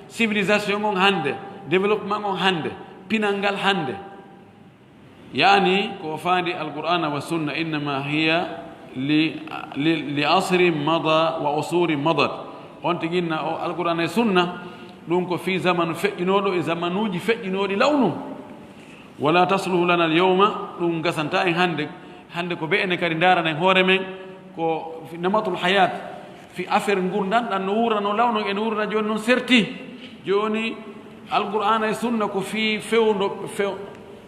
civilisation on hande développement on hande pinal ngal hande yani ko faandi alqur'ana wa sunna innama hiya li asri mada wa usuri madat on tiginna o alqur'ana e sunna ɗum ko fi zamanu feƴƴinoɗo e zamanuji feƴƴinoɗi lawnu wala tasluhu lana al yawma ɗum gasanta en hande ko ɓe ene kadi darana en hoore men ko namatul hayat fi affaire gurdanɗan no wurano lawno ene wurna joni noon serti joni alqur'ana e sunna ko fi fewndo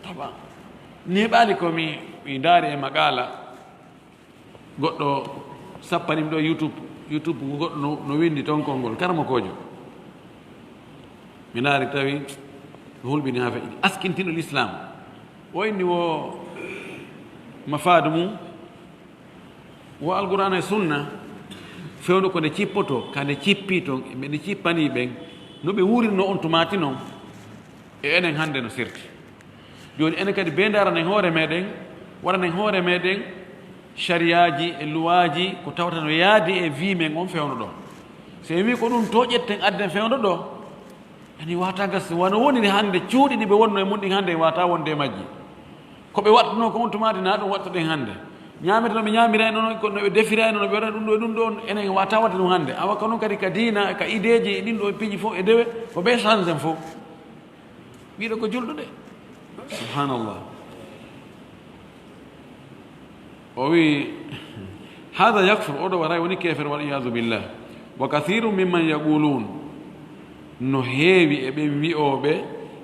taba neɓali ko mi daari e maqala goɗɗo sappanim ɗo youtube goɗɗo no windi ton kolngol karma kojo mi daari tawi hulɓini ha feƴƴi askintino l'islam o inni wo mafadu mum wo alqur'ana e sunna fewndo ko nde cippoto kande cippi ton ɓe cippani ɓen no ɓe wurirno on tumati noon e enen hannde no sirti joni enen kadi be daranen hoore meɗen waɗanen hoore meɗen shariaji e luwaji ko tawata no yaadi e wi men on fewno ɗo so wi ko ɗum to ƴetten adden fewno ɗo ani wata gas wono woniri hannde cuuɗi ɗi ɓe wonno e mum ɗin hannde wata wonde e majji ko ɓe wattuno ko on tumati na ɗum wattuɗen hannde ñaamete no ɓe ñaamirayno noon kono ɓe defirayno no ɓe waɗa ɗum ɗo e ɗum ɗo enen wata wadde ɗum hannde awa ko noon kadi ka diina ka ideji ɗin ɗo e piiji fof e dewe ko ɓe change en fof ɓiɗo ko julɗuɗe subhanallah o wi hada yakfur oɗo waray woni kefere wal iyadu billah wa kathiru mimman yaqulun no heewi e ɓe wi'oɓe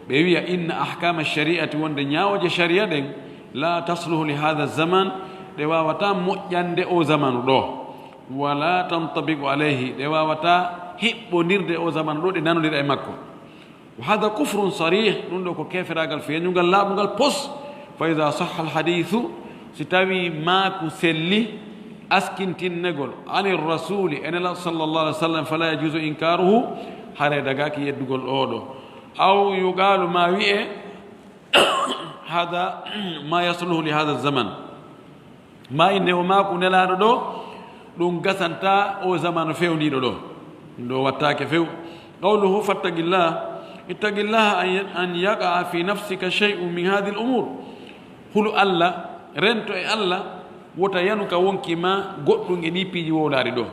ɓe wiya inna ahkama shari'ati wonde ñawoje sharia ɗen la tasluhu li hada zaman ɗe wawata moƴƴande o zamanu ɗo wala tantabiqu alayhi ɗe wawata hiɓɓodirde o zamanu ɗo ɗe nanodira e makko wa hada kufrun sarih ɗum ɗo ko keferagal feeñugal laaɓugal pos fa ida sahha alhadithu si tawi maaku selli askintinnegol ani rasuli enela sallllahu alih w sallam fala yajusu inkaruhu hare dagaki yeddugol oɗo aw yuqalu ma wi'e hada ma yasluhu li hada zaman ma inne o maaku nelaɗo ɗo ɗum gasanta o zamanu fewndiɗo ɗo ɗum ɗo wattake few qawluhu fattaqillah ittaqillaha an yaqa fi nafsika shay'un min hadi l umur hulu allah rento e allah wota yanuka wonkima goɗɗum e ni piiji wowlaari ɗo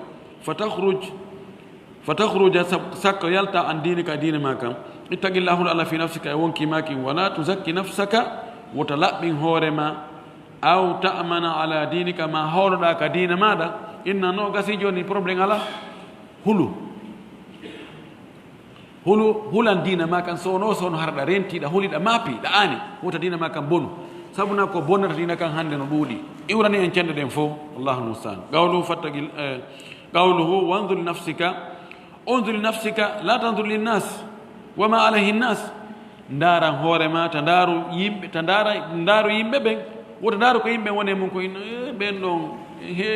fatahruja sakko yalta an dinika diine ma kam ittaqillah hulu allah fi nafsika e wonkimaki wala tuzakki nafsaka wota laɓɓin hoorema aw ta'mana ala dinika ma hawloɗa ka diina maɗa inna no gasi joni probléme ala hulan diina ma kan sono harɗa rentiɗa holiɗa maapiɗa ani wota diina ma kan bonu sabuna ko bonnata diina kan hannde no ɗuuɗi iwrani en cende ɗen fof wallahu mustan qawluhu wanzur li nafsika la tanzur linnas wama alayhi nnas ndaran hoore ma ta ndaaru yimɓe ta ndaaru yimɓe ɓen woto ndaaru ko yimɓe wone mum ko ɓen ɗon he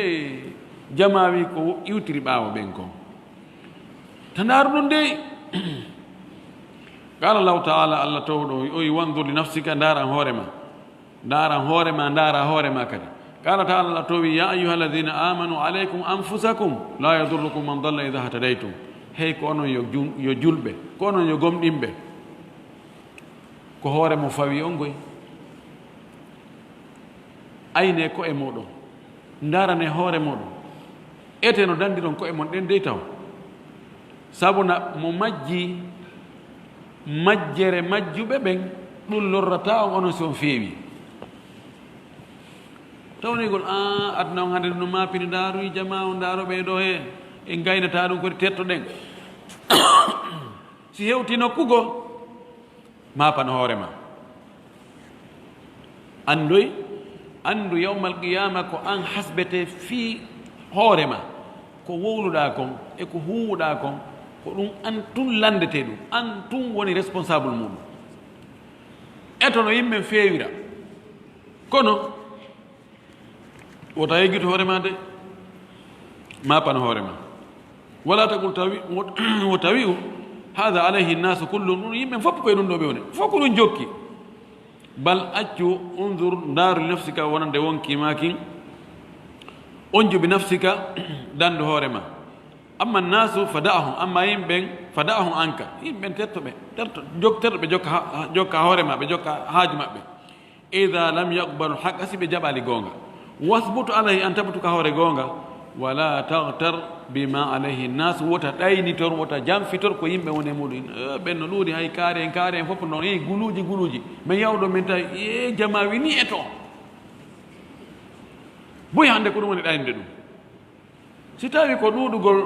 jama wi ko iwtiri ɓaawo ɓen kon ta ndaaru ɗum dey qala llahu taala allah towɗo o wi wandur li nafsika ndaran hoorema ndaara hoorema kadi qala taala allah towi ya ayuha alladina amanu alaykum anfusakum la yadurrukum man dalla ida hatadaytum hey ko onon yo julɓe ko onon yo gomɗinɓe ko hoore mo fawi on goy ayne ko e moɗon ndarane hoore moɗon ete no dandiron ko e mon ɗen dey taw sabuna mo majji majjere majjuɓe ɓen ɗum lorrata on onon si on feewi tawnigol aduna on hannde no maapini ndaaruyi jama o ndaaro ɓeeɗo he en gaynata ɗum kodi tettoɗen si hewti nokkugo mapan hoore ma andu yawmal qiyama ko an hasbete fii hoore ma ko wowluɗa kon e ko huwuɗa kon ko ɗum an tun landete ɗum an tun woni responsable muɗum eto no yimɓe feewira kono wota yeggito hoore ma de mapan hoore ma wala taqul wo tawi u hada alayhi nnasu kullum ɗum yimɓe fof koye ɗum ɗo ɓe woni fof ko ɗum jokki bal accu undur ndaaru li nafsika wonande wonkimakin on juɓi nafsika dandu hoore ma amma nnasu fada'ahum amma yimɓen fada'ahum anka yimɓen tettoɓe tertoɓe jokka hoore ma ɓe jokka haaju maɓɓe ida lam yaqbalu haqqa si ɓe jaɓali goonga wasbutu alayhi an tabatuka hoore goonga wala tagtar bima alayhi nnas wota ɗaynitor wota jamfitor ko yimɓe woni muɗum ɓen no ɗuuɗi hay kaari en fof noon guluuji min yawɗo min tawi jama wi ni e to boyi hannde ko ɗum woni ɗaynide ɗum si tawi ko ɗuuɗugol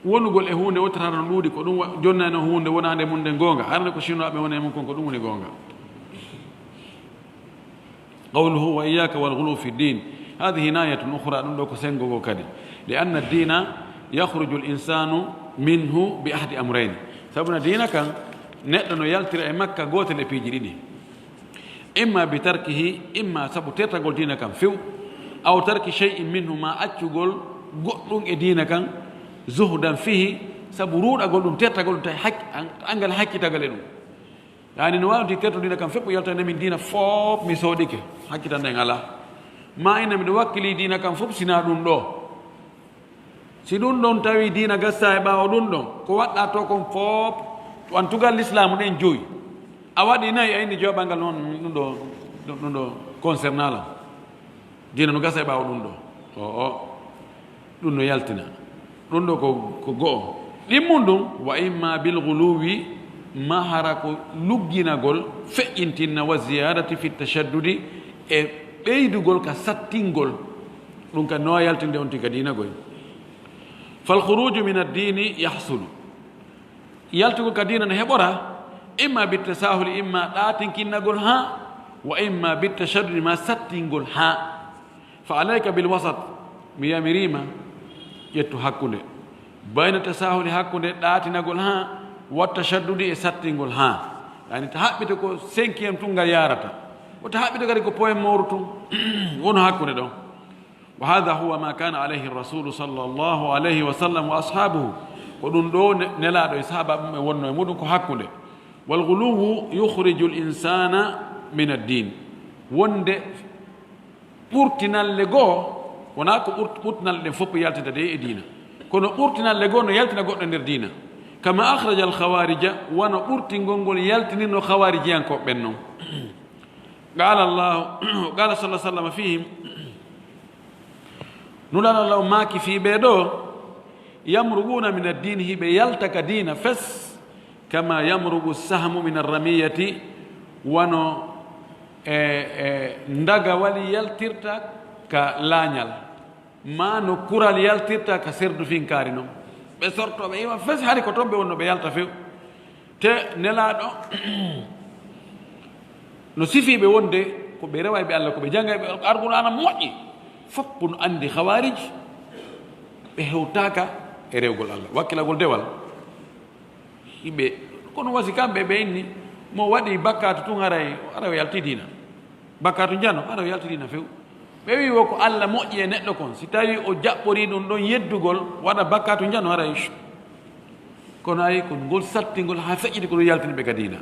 wonugol e hunde wottata no ɗuuɗi ko ɗum jonnano hunde wonande mum nde goonga arde ko chinoaɓe woni mum kon ko ɗum woni goonga qawluhu wa iyaka walghulu fi ddin هذه ناية أخرى نقول سنغو كدي لأن الدين يخرج الإنسان منه بأحد أمرين سبنا دينك نقدر يلتر مكة قوت اللي في جريني إما بتركه إما سبتة تقول دينك فيو أو ترك شيء منه ما أتقول قلون دينك زهدا فيه سبرود أقول لهم تقول حق أنقل حق تقولون يعني نوال تتر دينك فيو يلتر من دين فوق مسودك حق تندين الله ma ina miɗo wakkili dina kam fof sina ɗum ɗo si ɗum ɗon tawi dina gassa e ɓaawo ɗum ɗon ko waɗɗa to kon fof en tout cas l'islamu ɗen joyi a waɗi nayi ayni joɓangal noon ɗum ɗo concernant la dina no gassa e ɓaawo ɗum ɗo ɗum no yaltina ɗum ɗo ko go'o ɗimmum ɗum wa imma bil guluwi mahara ko lugginagol feƴƴintinna wa ziyadati fi tashaddudi e ɓeydugol ka sattingol ɗum ka nowa yaltinde on tika dinagoy falkhuruju min addini yahsulu yaltugol ka dina no heɓora imma bittasahuli imma ɗatinkinnagol ha wa imma bittashaddudi ma sattingol ha fa alayka bilwasat mi yamirima ƴettu hakkude bayna tasahuli hakkude ɗatinagol ha wa tashaddudi e sattingol ha yani ta haɓɓite ko 5e tungal yarata wota haɓɓide kadi ko poyen mawru tun wono hakkude ɗon wa hada huwa ma kana alayhi rasulu sallllahu alayhi wa sallam wa ashabuhu ko ɗum ɗo nelaɗo e sahaba ɓum e wonno e muɗum ko hakkude walghuluwu yukhriju l insana min addin wonde ɓurtinalle goo wona ko ɓurtinalle ɗen fof yaltita de e dina kono ɓurtinalle goo no yaltina goɗɗo nder dina kama akhraja al khawarija wono ɓurtingol ngol yaltinino khawarijiyankoɓe ɓen noon قال صلى الله عليه وسلم فيهم نولان الله ماكي في بيدو يمرقون من الدين هي بيلتك دين فس كما يمرق السهم من الرمية ونو ndaga wali yaltirta ka lañal ma no kural yaltirta ka serdu finkari noon ɓe sortoɓe iwa fes hari ko toon ɓe wonno ɓe yalta few te nelaɗo no sifiɓe wonde ko ɓe rewa ɓe Allah ko ɓe jangga ɓe argulana moƴƴi fopp no andi khawarij ɓe hewtaka e rewgol Allah wakkilagol dewal yimɓe kono wasi kamɓe ɓe inni mo waɗi bakkatu tun haray ara o yalti dina bakkatu jano ara o yalti dina few ɓe wi wo ko Allah moƴƴi e neɗɗo kon si tawi o jaɓɓori ɗum ɗon yeddugol waɗa bakkatu jano haray kono ayi ko ngol sattingol ha feƴƴiti ko ɗum yaltini ɓe ka dina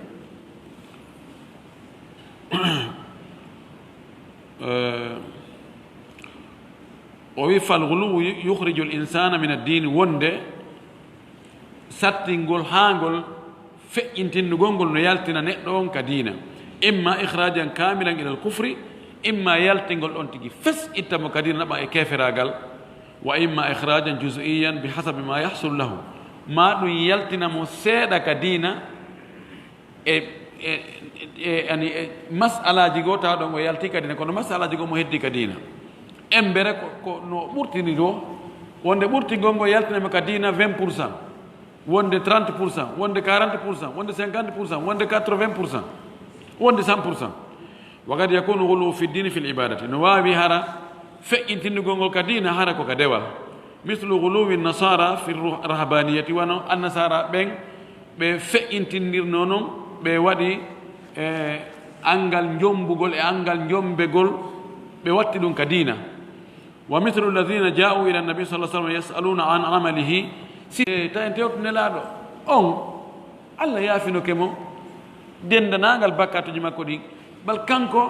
o wi fal ghuluwu yukhriju l insana min addini wonde sattingol hangol feƴƴintinnugol ngol no yaltina neɗɗo on ka dina imma ihrajan kamilan ila l kufri imma yaltingol ɗon tigi fes ittamo ka dina naɓa e keferagal wa imma ihrajan juz'iyan bi hasabi ma yahsul lahu ma ɗum yaltinamo seeɗa ka dina ani masalaji goo tawa ɗon o yalti ka dina kono masalaji goo mo heddi ka dina embere ko no ɓurtini ɗo wonde ɓurtigol ngo yaltinamo ka dina 20%, wonde 30%, wonde 40%, wonde 50%, wonde 80%, wonde 100%. وقد يكون غلو في الدين في العبادة نواوي هرا فإن تنقل كدين هرا كدول مثل غلو النصارى في الرهبانية وانو النصارى بين بفإن تنير نونم بوادي أنغال نجومبغول أنغال نجومبغول بواتي دون كدينة ومثل الذين جاءوا إلى النبي صلى الله عليه وسلم يسألون عن عمله تاينتيوت نلادو الله يافنو كمو دندنا نغال بكاتو جماكو دي bal kanko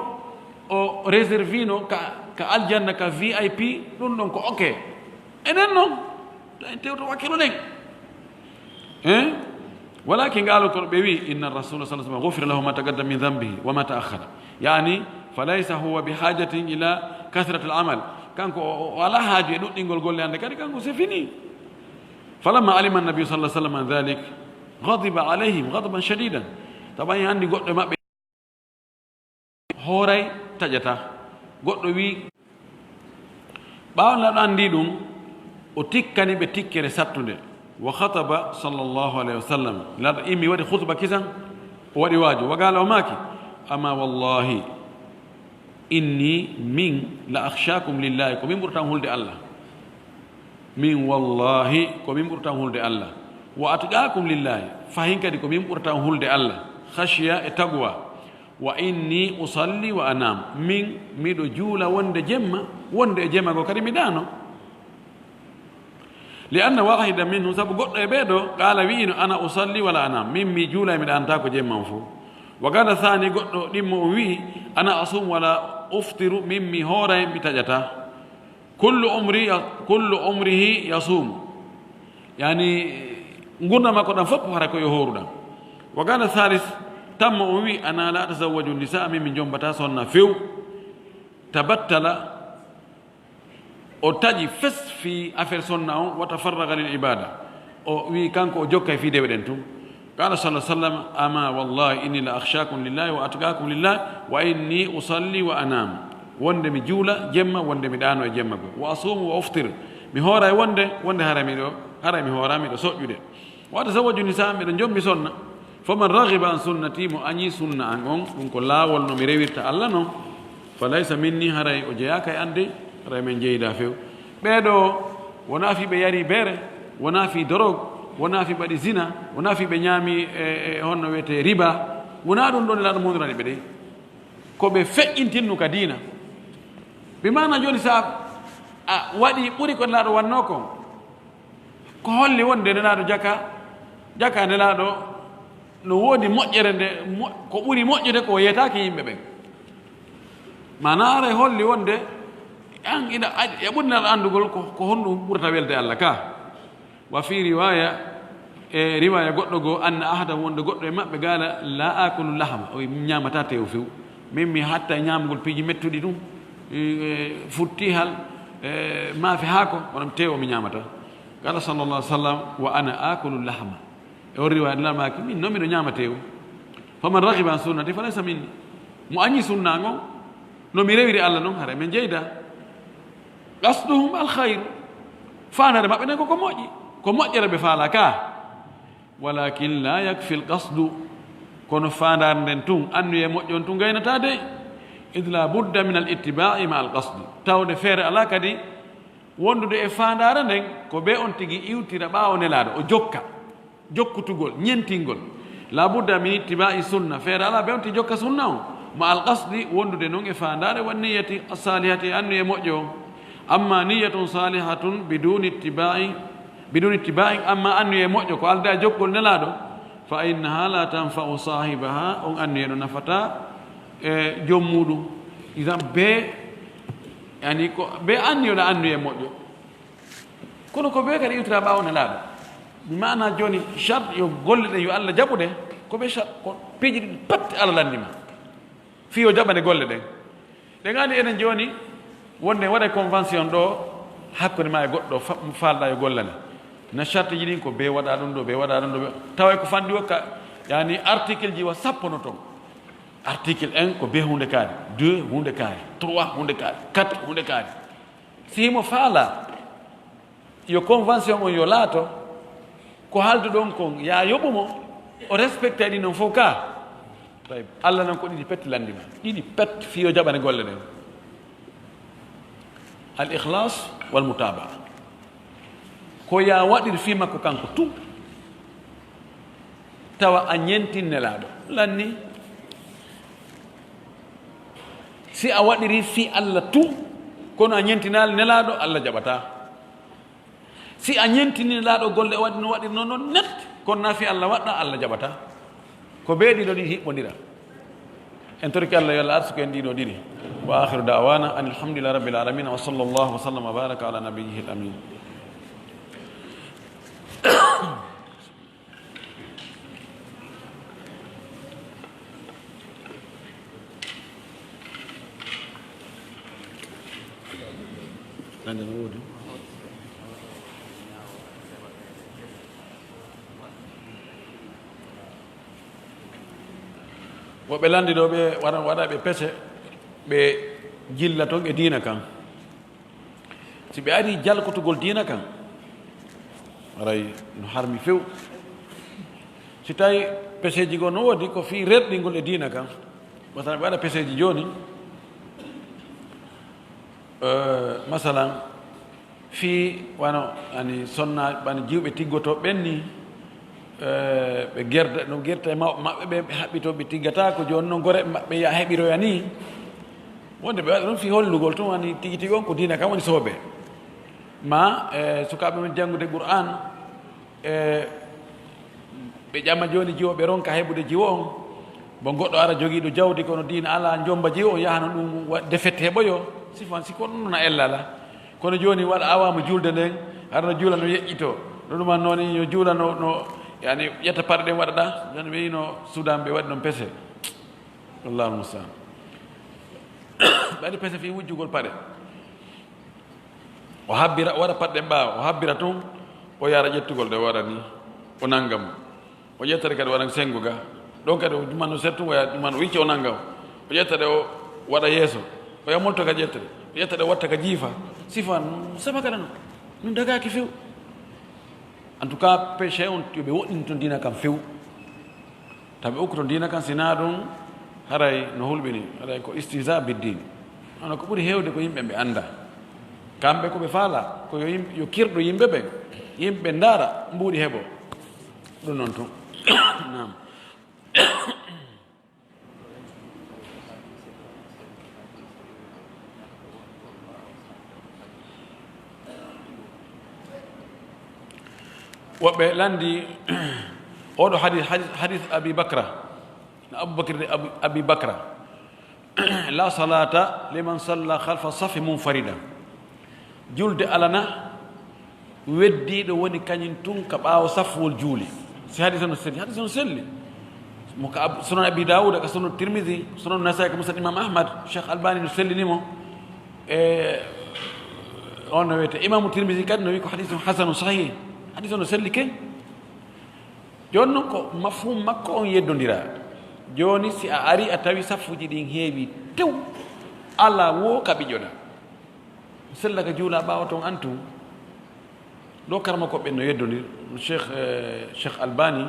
o réservino ka aljanna ka VIP ɗum ɗon ko ok enen noon en tewto wakkilo ɗen walakin gaalotoɗo ɓe wi inna rasula sa sallam gufira lahu ma taqaddama min dambihi wa ma ta'akhara yani falaysa huwa bihajatin ila kathrati al-amal kanko o ala haaju e ɗuɗɗingol golle hande kadi kanko c'est fini falamma alima annabi sallallahu alaihi wasallam an dhalik ghadiba alayhim ghadaban shadidan taban andi goɗɗo maɓɓe hooray taƴata goɗɗo wi ɓaawnaɗo anndi ɗum o tikkani ɓe tikkere sattude wa khataba sallllahu alayhi wa sallam laɗo immi waɗi khutba kisan o waɗi waajo wagaala o maaki ama wallahi inni min la akhshakum lillahi ko min ɓurtan hulde allah min wallahi ko min ɓurtan hulde allah wa atqakum lillahi fahin kadi ko min ɓurtan hulde allah khashiya e tagwa wa inni usalli wa anam min miɗo juula wonde jemma wonde e jemma go kadi mi ɗano li anna wahida minhu sabu goɗɗo e ɓeeɗo qala wiino ana usalli wala anam min mi juula mi ɗanta ko jemman fo wa gada thani goɗɗo ɗimmo o wi ana asum wala uftiru min mi hooray mi taƴata kullu umrihi yasum yani gurna makko ɗam fof hara koyo horuɗam wa gada thalith tamma o wi ana la tasawwaju nisa min min jombata sonna few tabattala o taƴi fes fi affaire sonna on wa tafarraga lil ibada o wi kanko o jokka e fi dewe ɗen tum qala sa sallam ama wallahi inni la akhshakum lillahi wa atqakum lillahi wa inni usalli wa anam wonde mi juula jemma wonde mi ɗano e jemma go wa asumu wa uftir mi hoora e wonde harami ɗo hara mi hoorami ɗo soƴƴude wa tasawwaju nisa miɗo jommi sonna faman ragiba an sunnati mo añi sunna an on ɗum ko laawol no mi rewirta allah noon fa laysa minni haray o jeyaka e ande haray men jeyida few ɓeeɗo wona fi ɓe yari beere wona fi dorog wona fi ɓaɗi zina wona fi ɓe ñaami e honno wiyete riba wona ɗum ɗon laaɗo mondurani ɓe ɗe ko ɓe feƴƴintinnu ka diina ɓe mana joni sa a waɗi ɓuri ko nelaaɗo wanno kon ko holli wonde nelaaɗo jaka nelaaɗo no woodi moƴƴere nde ko ɓuri moƴƴude ko yeytaaki yimɓe ɓen mana ara holli wonde an ina e ɓurnaɗo anndugol ko honɗum ɓurata welde allah ka wa fi riwaya e riwaya goɗɗo goo anna ahadam wonde goɗɗo e maɓɓe gaala la akulu lahma o ñamata tew few min mi hatta ñamgol piiji mettuɗi ɗum futti hal maafe haako oɗon tew mi ñamata qala sallallah alih w sallam wa ana akulu lahma e on riwaya lamaki min noon miɗo ñama tew faman ragiba an sunnati falaysa minni mo añi sunna ngon no mi rewiri allah noon hara min jeyda qasduhum alkhayru fanare maɓɓe nen koko moƴƴi ko moƴƴere ɓe faala ka walakin la yakfi lqasdu kono fandare nden tun annuye moƴƴon tun gaynata de id la budda min al ittibai ma alqasdi tawde feere ala kadi wondude e fandare nden ko ɓe on tigi iwtira ɓaawo nelaɗo o jokkutugol ñentingol la budda min ittiba'i sunna feere ala ɓe on ti jokka sunna o ma alqasdi wondude noon e fandare wa niyati asalihati annu e moƴƴo o amma niyatun salihatun biduni ittiba'i amma annu e moƴƴo ko alde a jokkol nelaɗo fa innaha la tanfa'u sahibaha on annu e no nafata e joom muɗum isan be yani ko be anni yo no annu e moƴƴo kono ko be kadi iwtira ɓawo nelaɗo mana joni charte yo golle ɗen yo Allah jaɓude ko ɓe charte ko piiji ɗi pat Allah landima fi yo jaɓane golle ɗen ɗen andi enen joni wonde waɗa convention ɗo hakkude ma e goɗɗo falɗa yo gollane na charte ji ɗin ko be waɗa ɗum ɗo be waɗa ɗum ɗo tawa ko fandi wakka yani article ji wa sappono toon article 1 ko be hunde kaari 2 hunde kaari 3 hunde kaari 4 hunde kaari si himo faala yo convention on yo laato ko haaldu ɗon kon ya yoɓumo o respecte ɗi noon fof ka tawi Allah nan ko ɗiɗi petti landima ɗiɗi pet fiyo jaɓane golle ɗen al ikhlas wal mutabaa ko ya waɗir fi makko kanko tout tawa a ñentinnelaɗo lanni si a waɗiri fi Allah tout kono a ñentinali nelaɗo Allah jaɓata si a ñentini nelaɗo golle waɗi no waɗirno noon net kono na fi Allah waɗɗa Allah jaɓata ko ɓe ɗiɗo ɗi hiɓɓodira en torki Allah yo Allah arsuko en ɗiɗo ɗiɗi wa akhiru da'wana an alhamdulillahi rabbil alamin wa sallallahu wa sallam wa baraka ala nabiyyihi al amin woɓɓe landiɗo ɓe waɗa ɓe pese ɓe jilla toon e diina kan si ɓe ari jalkotugol diina kan aray no harmi few si tawi peseji goo no woodi ko fi rerɗingol e diina kan masalan ɓe waɗa peseji joni masalan fi wano ani sonna ɓani jiwɓe tiggoto ɓenni ɓe gerda no gerta e mawɓe maɓɓe ɓe ɓe haɓɓitoɓe tiggata ko joni noon gore maɓɓe ya heɓiroya ni wonde ɓe waɗa ɗum fi hollugol tun wani tigi tigi on ko diina kam woni sooɓe ma sukaɓe men janngude qur'an ɓe ƴama joni jiwo ɓe ronka heɓude jiwo on bo goɗɗo ara joguiɗo jawdi kono diina ala jomba jiwo o yahano ɗum defette heɓoyo sifan si ko ɗum nona ella ala kono joni waɗa awama julde nden arno juula no yeƴƴito no ɗuman noon yo juula no yani ƴetta paɗe ɗen waɗaɗa joni ɓe yino soudan ɓe waɗi ɗon pese wallahu mustaan ɓe waɗi pese fi wujjugol paɗe o habbira o waɗa paɗe ɗen ɓaawa o habbira tun o yara ƴettugol de waɗa ni o nanngamo o ƴettade kadi waɗa sengu ga ɗon kadi o ɗuman no settu oya ɗuman o wicca o nanngamo o ƴettade o waɗa yeeso o yamolto ka ƴettade o ƴettade o watta ka jiifa sifan sama kala no min dagaki few en tout cas péché on yoɓe woɗɗini toon dina kam few tawi ukko toon dina kam sina ɗum haray no hulɓini haray ko istisa biddin ono ko ɓuri hewde ko yimɓe ɓe anda kamɓe koɓe faala ko yo kirɗo yimɓe ɓe yimɓe ndaara mbuuɗi heɓo ɗum noon tun nam woɓɓe landi oɗo hadith abi bacra aboubacry abi bacra la salata liman salla halfa safi munfarida julde alana weddiɗo woni kañum tun ka ɓaawo safwol juuli si hadith no selli hadith no selli mo ka sunan abi daouda ka sunan tirmidi sunan nasai ka musnad imam ahmad cheikh albani no sellinimo e on no wiyete imamu tirmidi kadi no wi ko hadith hasanu sahih hadis ono selli ken joni noon ko mafhum makko on yeddodira joni si a ari a tawi saffuji ɗin heewi tew ala wo ka ɓiƴoɗa sella ka juula ɓawa toon antum ɗo karma koɓe no yeddodir cheikh albani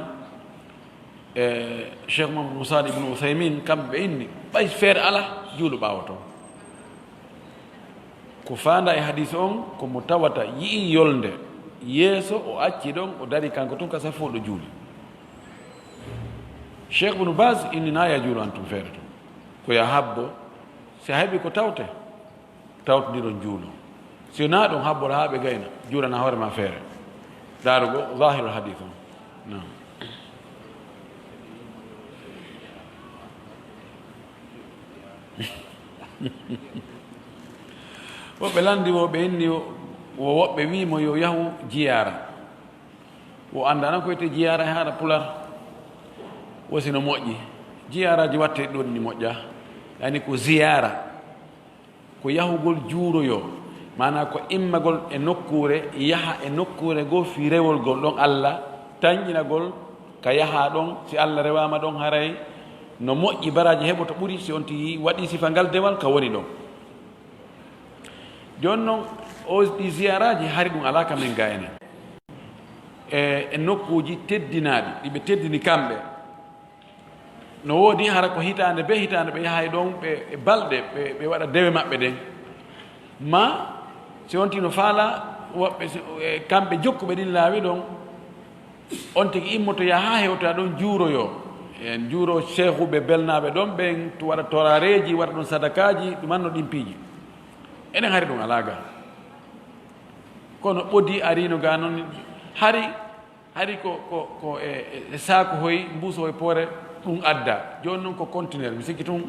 cheikh mamadou moussad ibnu outhaymin kamɓe ɓe inni ɓay feere ala juulu ɓawa toon ko fanda e hadis on komo tawata yii yolde yeeso o acci ɗon o dari kanko tun ka safoɗo juuli cheikh ibnu bas innina yajuru an tum feere to koya habbo si a heɓi ko tawte tawtodiɗon juulo sina ɗum habbora ha ɓe gayna juulana hoore ma feere daarugo zahirul hadith o nam woɓɓe landi wo ɓe inni wo woɓɓe wimo yo yahu jiyara wo andana koyte jiyara haɗa pular wosino moƴƴi jiyaraji watte ɗon ni moƴƴa yani ko ziyara ko yahugol juuroyo mana ko immagol e nokkure yaha e nokkure goo fi rewol gol ɗon allah tañƴinagol ka yaha ɗon si allah rewama ɗon haray no moƴƴi baraji heɓoto ɓuuri si on ti waɗi sifa ngal dewal ka woni ɗon joni noon o ɗi ziyaraji hari ɗum ala ka min ga enen e nokkuji teddinaɗi ɗiɓe teddini kamɓe no woodi hara ko hitande ɓe yahay ɗon ɓe balɗe ɓe waɗa dewe maɓɓe ɗen ma si on tino faala woɓɓe kamɓe jokkuɓe ɗin laawi ɗon on tigi immoto yaha hewtoya ɗon juuroyo en juuro cheikhuɓe belnaɓe ɗon ɓen to waɗa torareji waɗa ɗon sadakaji ɗumanno ɗin piiji enen hari ɗum alaga kono ɓodi arino ga noon hari ko e saako hoy mbuuso hoye poore ɗum adda joni noon ko conteneur mi sikki tun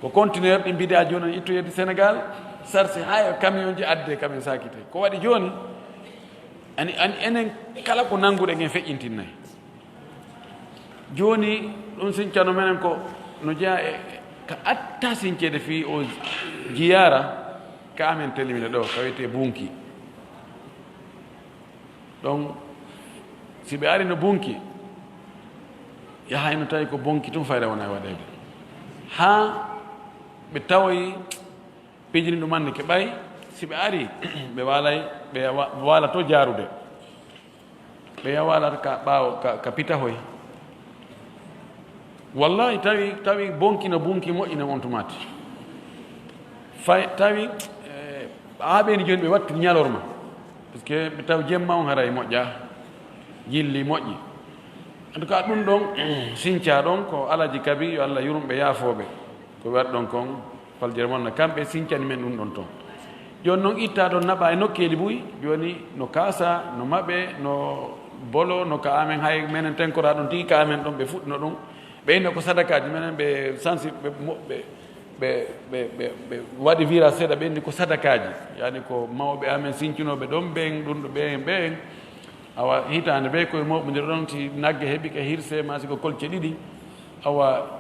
ko conteneur ɗi mbiɗa joni on ittoyede sénégal sarse ha e camion ji adde camion sakite ko waɗi joni ani enen kala ko nannguɗen en feƴƴintinnayi joni ɗum sincano menen ko no jeeya ka atta sincede fi o jiyara ka amen telimine ɗo ka wiyete bunki donc si ɓe ari no bunki yahayno tawi ko bonki tun fayda wona e waɗede ha ɓe tawoyi pijini ɗumanne ke ɓay si ɓe ari ɓe walay ɓe wala to jarude ɓe yawalata ka ɓaawo ka pitahoy wallahi tawi bonki no bunki moƴƴina on tumati tawi ha ɓeni joni ɓe watti ñalorma par ce que ɓe taw jemma on haray moƴƴa jilli moƴƴi en tout cas ɗum ɗon sinca ɗon ko alaji kabi yo allah yurumɓe yaafoɓe ko waɗ ɗon kon faljere moon no kamɓe sincani men ɗum ɗon toon joni noon itta ɗon naɓa e nokkeli buy joni no kaasa no maɓe no bolo no ka amen hay menen tenkora ɗon tigi ka amen ɗon ɓe fuɗɗino ɗum ɓe inno ko sadakaji menen ɓe sensi ɓe waɗi vira seeɗa ɓe inni ko sadakaji yani ko mawɓe amen sincinoɓe ɗon ɓen ɗum ɗo ɓen awa hitande ɓe koye moɓodira ɗon si nagge heeɓi ka hirse ma siko kolce ɗiɗi awa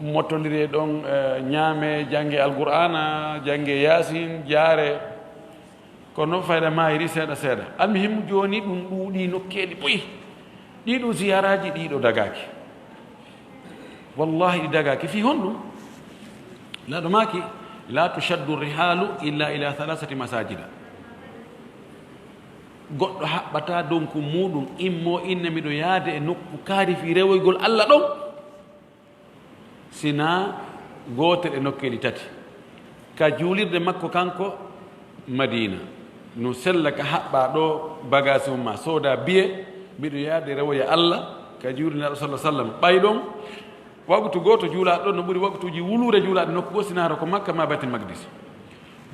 mottodiri ɗon ñaame jangge alqur'ana jangge yasin jaare kono noon fayda ma hiri seeɗa seeɗa almuhimu joni ɗum ɗuuɗi nokkeɗi ɓoyi ɗiɗo ziyaraji ɗiɗo dagaki wallahi ɗi dagaki fi honɗum laɗo maki la tushaddu rihalu illa ila halasati masajida goɗɗo haɓɓata donku muɗum immo inna miɗo yaade e nokku kaari fi rewoygol allah ɗon sina gotel e nokkeɗi tati ka juulirde makko kanko madina no sella ka haɓɓa ɗo bagage mum ma sooda biye mbiɗo yaade rewoya allah ka juulinaɗo sallah sallam ɓay ɗon waktu goto juulaɗo ɗon no ɓuuri waktuji wulure juulaɗe nokku go sina hara ko makka ma batil magdis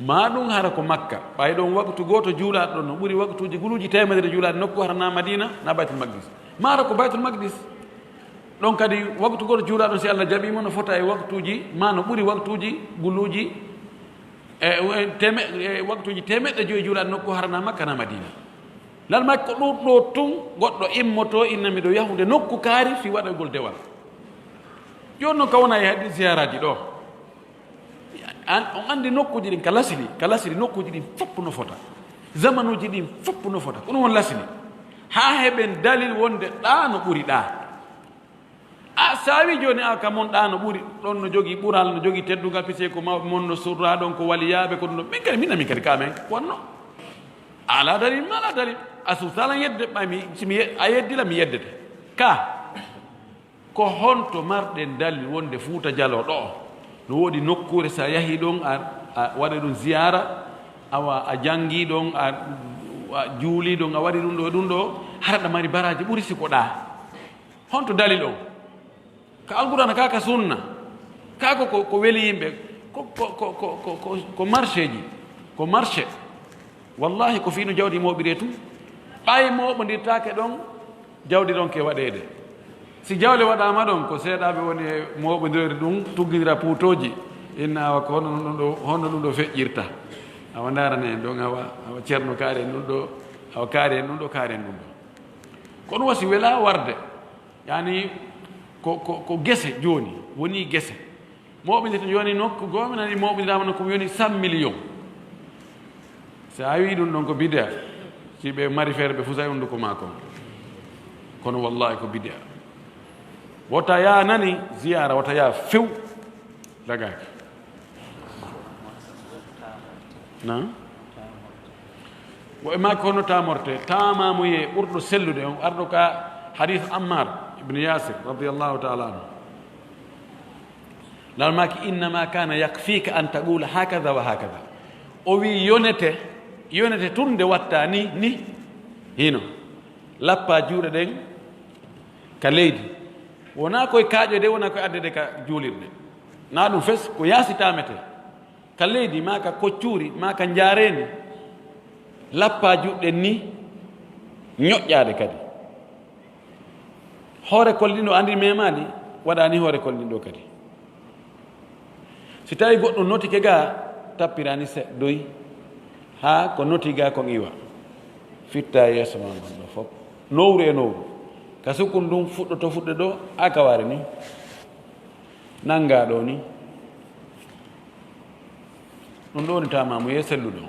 ma ɗum hara ko makka ɓay ɗon waktu goto juulaɗo ɗon no ɓuuri waktuji guluji temedere juulaɗe nokku harana madina na baytul magdis ma hara ko baytul magdis ɗon kadi waktu goto juulaɗon si allah jaɓimo no fota e waktuji ma no ɓuuri waktuji guluji waktuji temeɗɗe joyi juulaɗe nokku harana makka na madina lal makko ɗum ɗo tun goɗɗo immoto inna miɗo yahude nokku kaari fi waɗoygol dewal joni noon ka wona e haɗi ziyaraji ɗo on andi nokkuji ɗin ka lasili nokkuji ɗin fopp no fota zamanuji ɗin fopp no fota ko ɗum won lasili ha heɓen dalil wonde ɗa no ɓuuri ɗa a sawi joni a ka mon ɗa no ɓuuri ɗon no jogui ɓural no jogui teddugal pise ko mawɓe mon no surra ɗon ko waliyaɓe ko ɗum ɗo min kadi minna min kadi kamen wonno ala dalil ma ala dalil a susalan yedde ɓami a yeddila mi yeddete ka ko honto marɗen dalil wonde Fuuta Jallo ɗo no woodi nokkure sa yahi ɗon a waɗa ɗum ziyara awa a jangi ɗon a juuli ɗon a waɗi ɗum ɗo haraɗa mari baraji ɓuri siko ɗa honto dalil on ka alqur'ana ka sunna ka ko weli yimɓe ko marché ji ko marché wallahi ko fiino jawdi moɓire tu ɓay moɓodirtake ɗon jawdi ɗon ke waɗede si jawle waɗama ɗon ko seeɗaɓe woni e moɓodiri ɗum tuggidira puutoji inna awa ko hono ɗum ɗo feƴƴirta awa darane en ɗon awa ceerno kaari en ɗum ɗo awa kaari en ɗum ɗo kaari en ɗum ɗo ko ɗum wasi wela warde yani ko gese joni woni gese moɓidirta joni nokku gomi nani moɓidirama nokku woni 100 millions so a wi ɗum ɗon ko bidea si ɓe mari feere ɓe fusa hunduko ma kon kono wallahi ko bidea wota ya nani ziyara wota ya few dagaki na wo e makko hono tamorte tamamuye ɓurɗo sellude on arɗo ka hadith ammar ibne yasir radiallahu taala anhu lalmaki innama kana yakfika an taqula hakada wa hakada o wi yonete turde watta ni hino lappa juuɗe ɗen ka leydi wona koye kaaƴo de wona koye addede ka juulirde na ɗum fes ko yasitamete ka leydi ma ka koccuri ma ka jaareni lappa juɗɗen ni ñoƴƴade kadi hoore kolliɗo andi memali waɗani hoore kolliɗo kadi si tawi goɗɗo notike ga tappirani doyi ha ko noti ga kon iwa fitta yeeso ma gonɗo fof nowru e nowru ka sukkum ɗum fuɗɗoto fuɗɗe ɗo ha kawari ni nanga ɗo ni ɗum ɗo woni tamamu ye selluɗo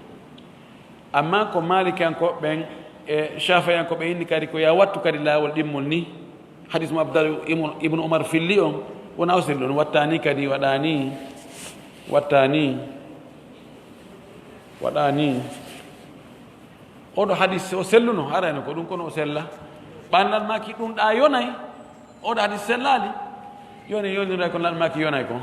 amma ko malikankoɓe ɓen e chafayankoɓe inni kadi ko ya wattu kadi laawol ɗimmol ni hadis mo abdal ibnu oumar filli on wona o selluɗo on wattani kadi waɗani oɗo hadis o selluno arano ko ɗum kono o sella ɓannal maki ɗum ɗa yonay oɗo hadis sellali yonira ko nal maki yonay ko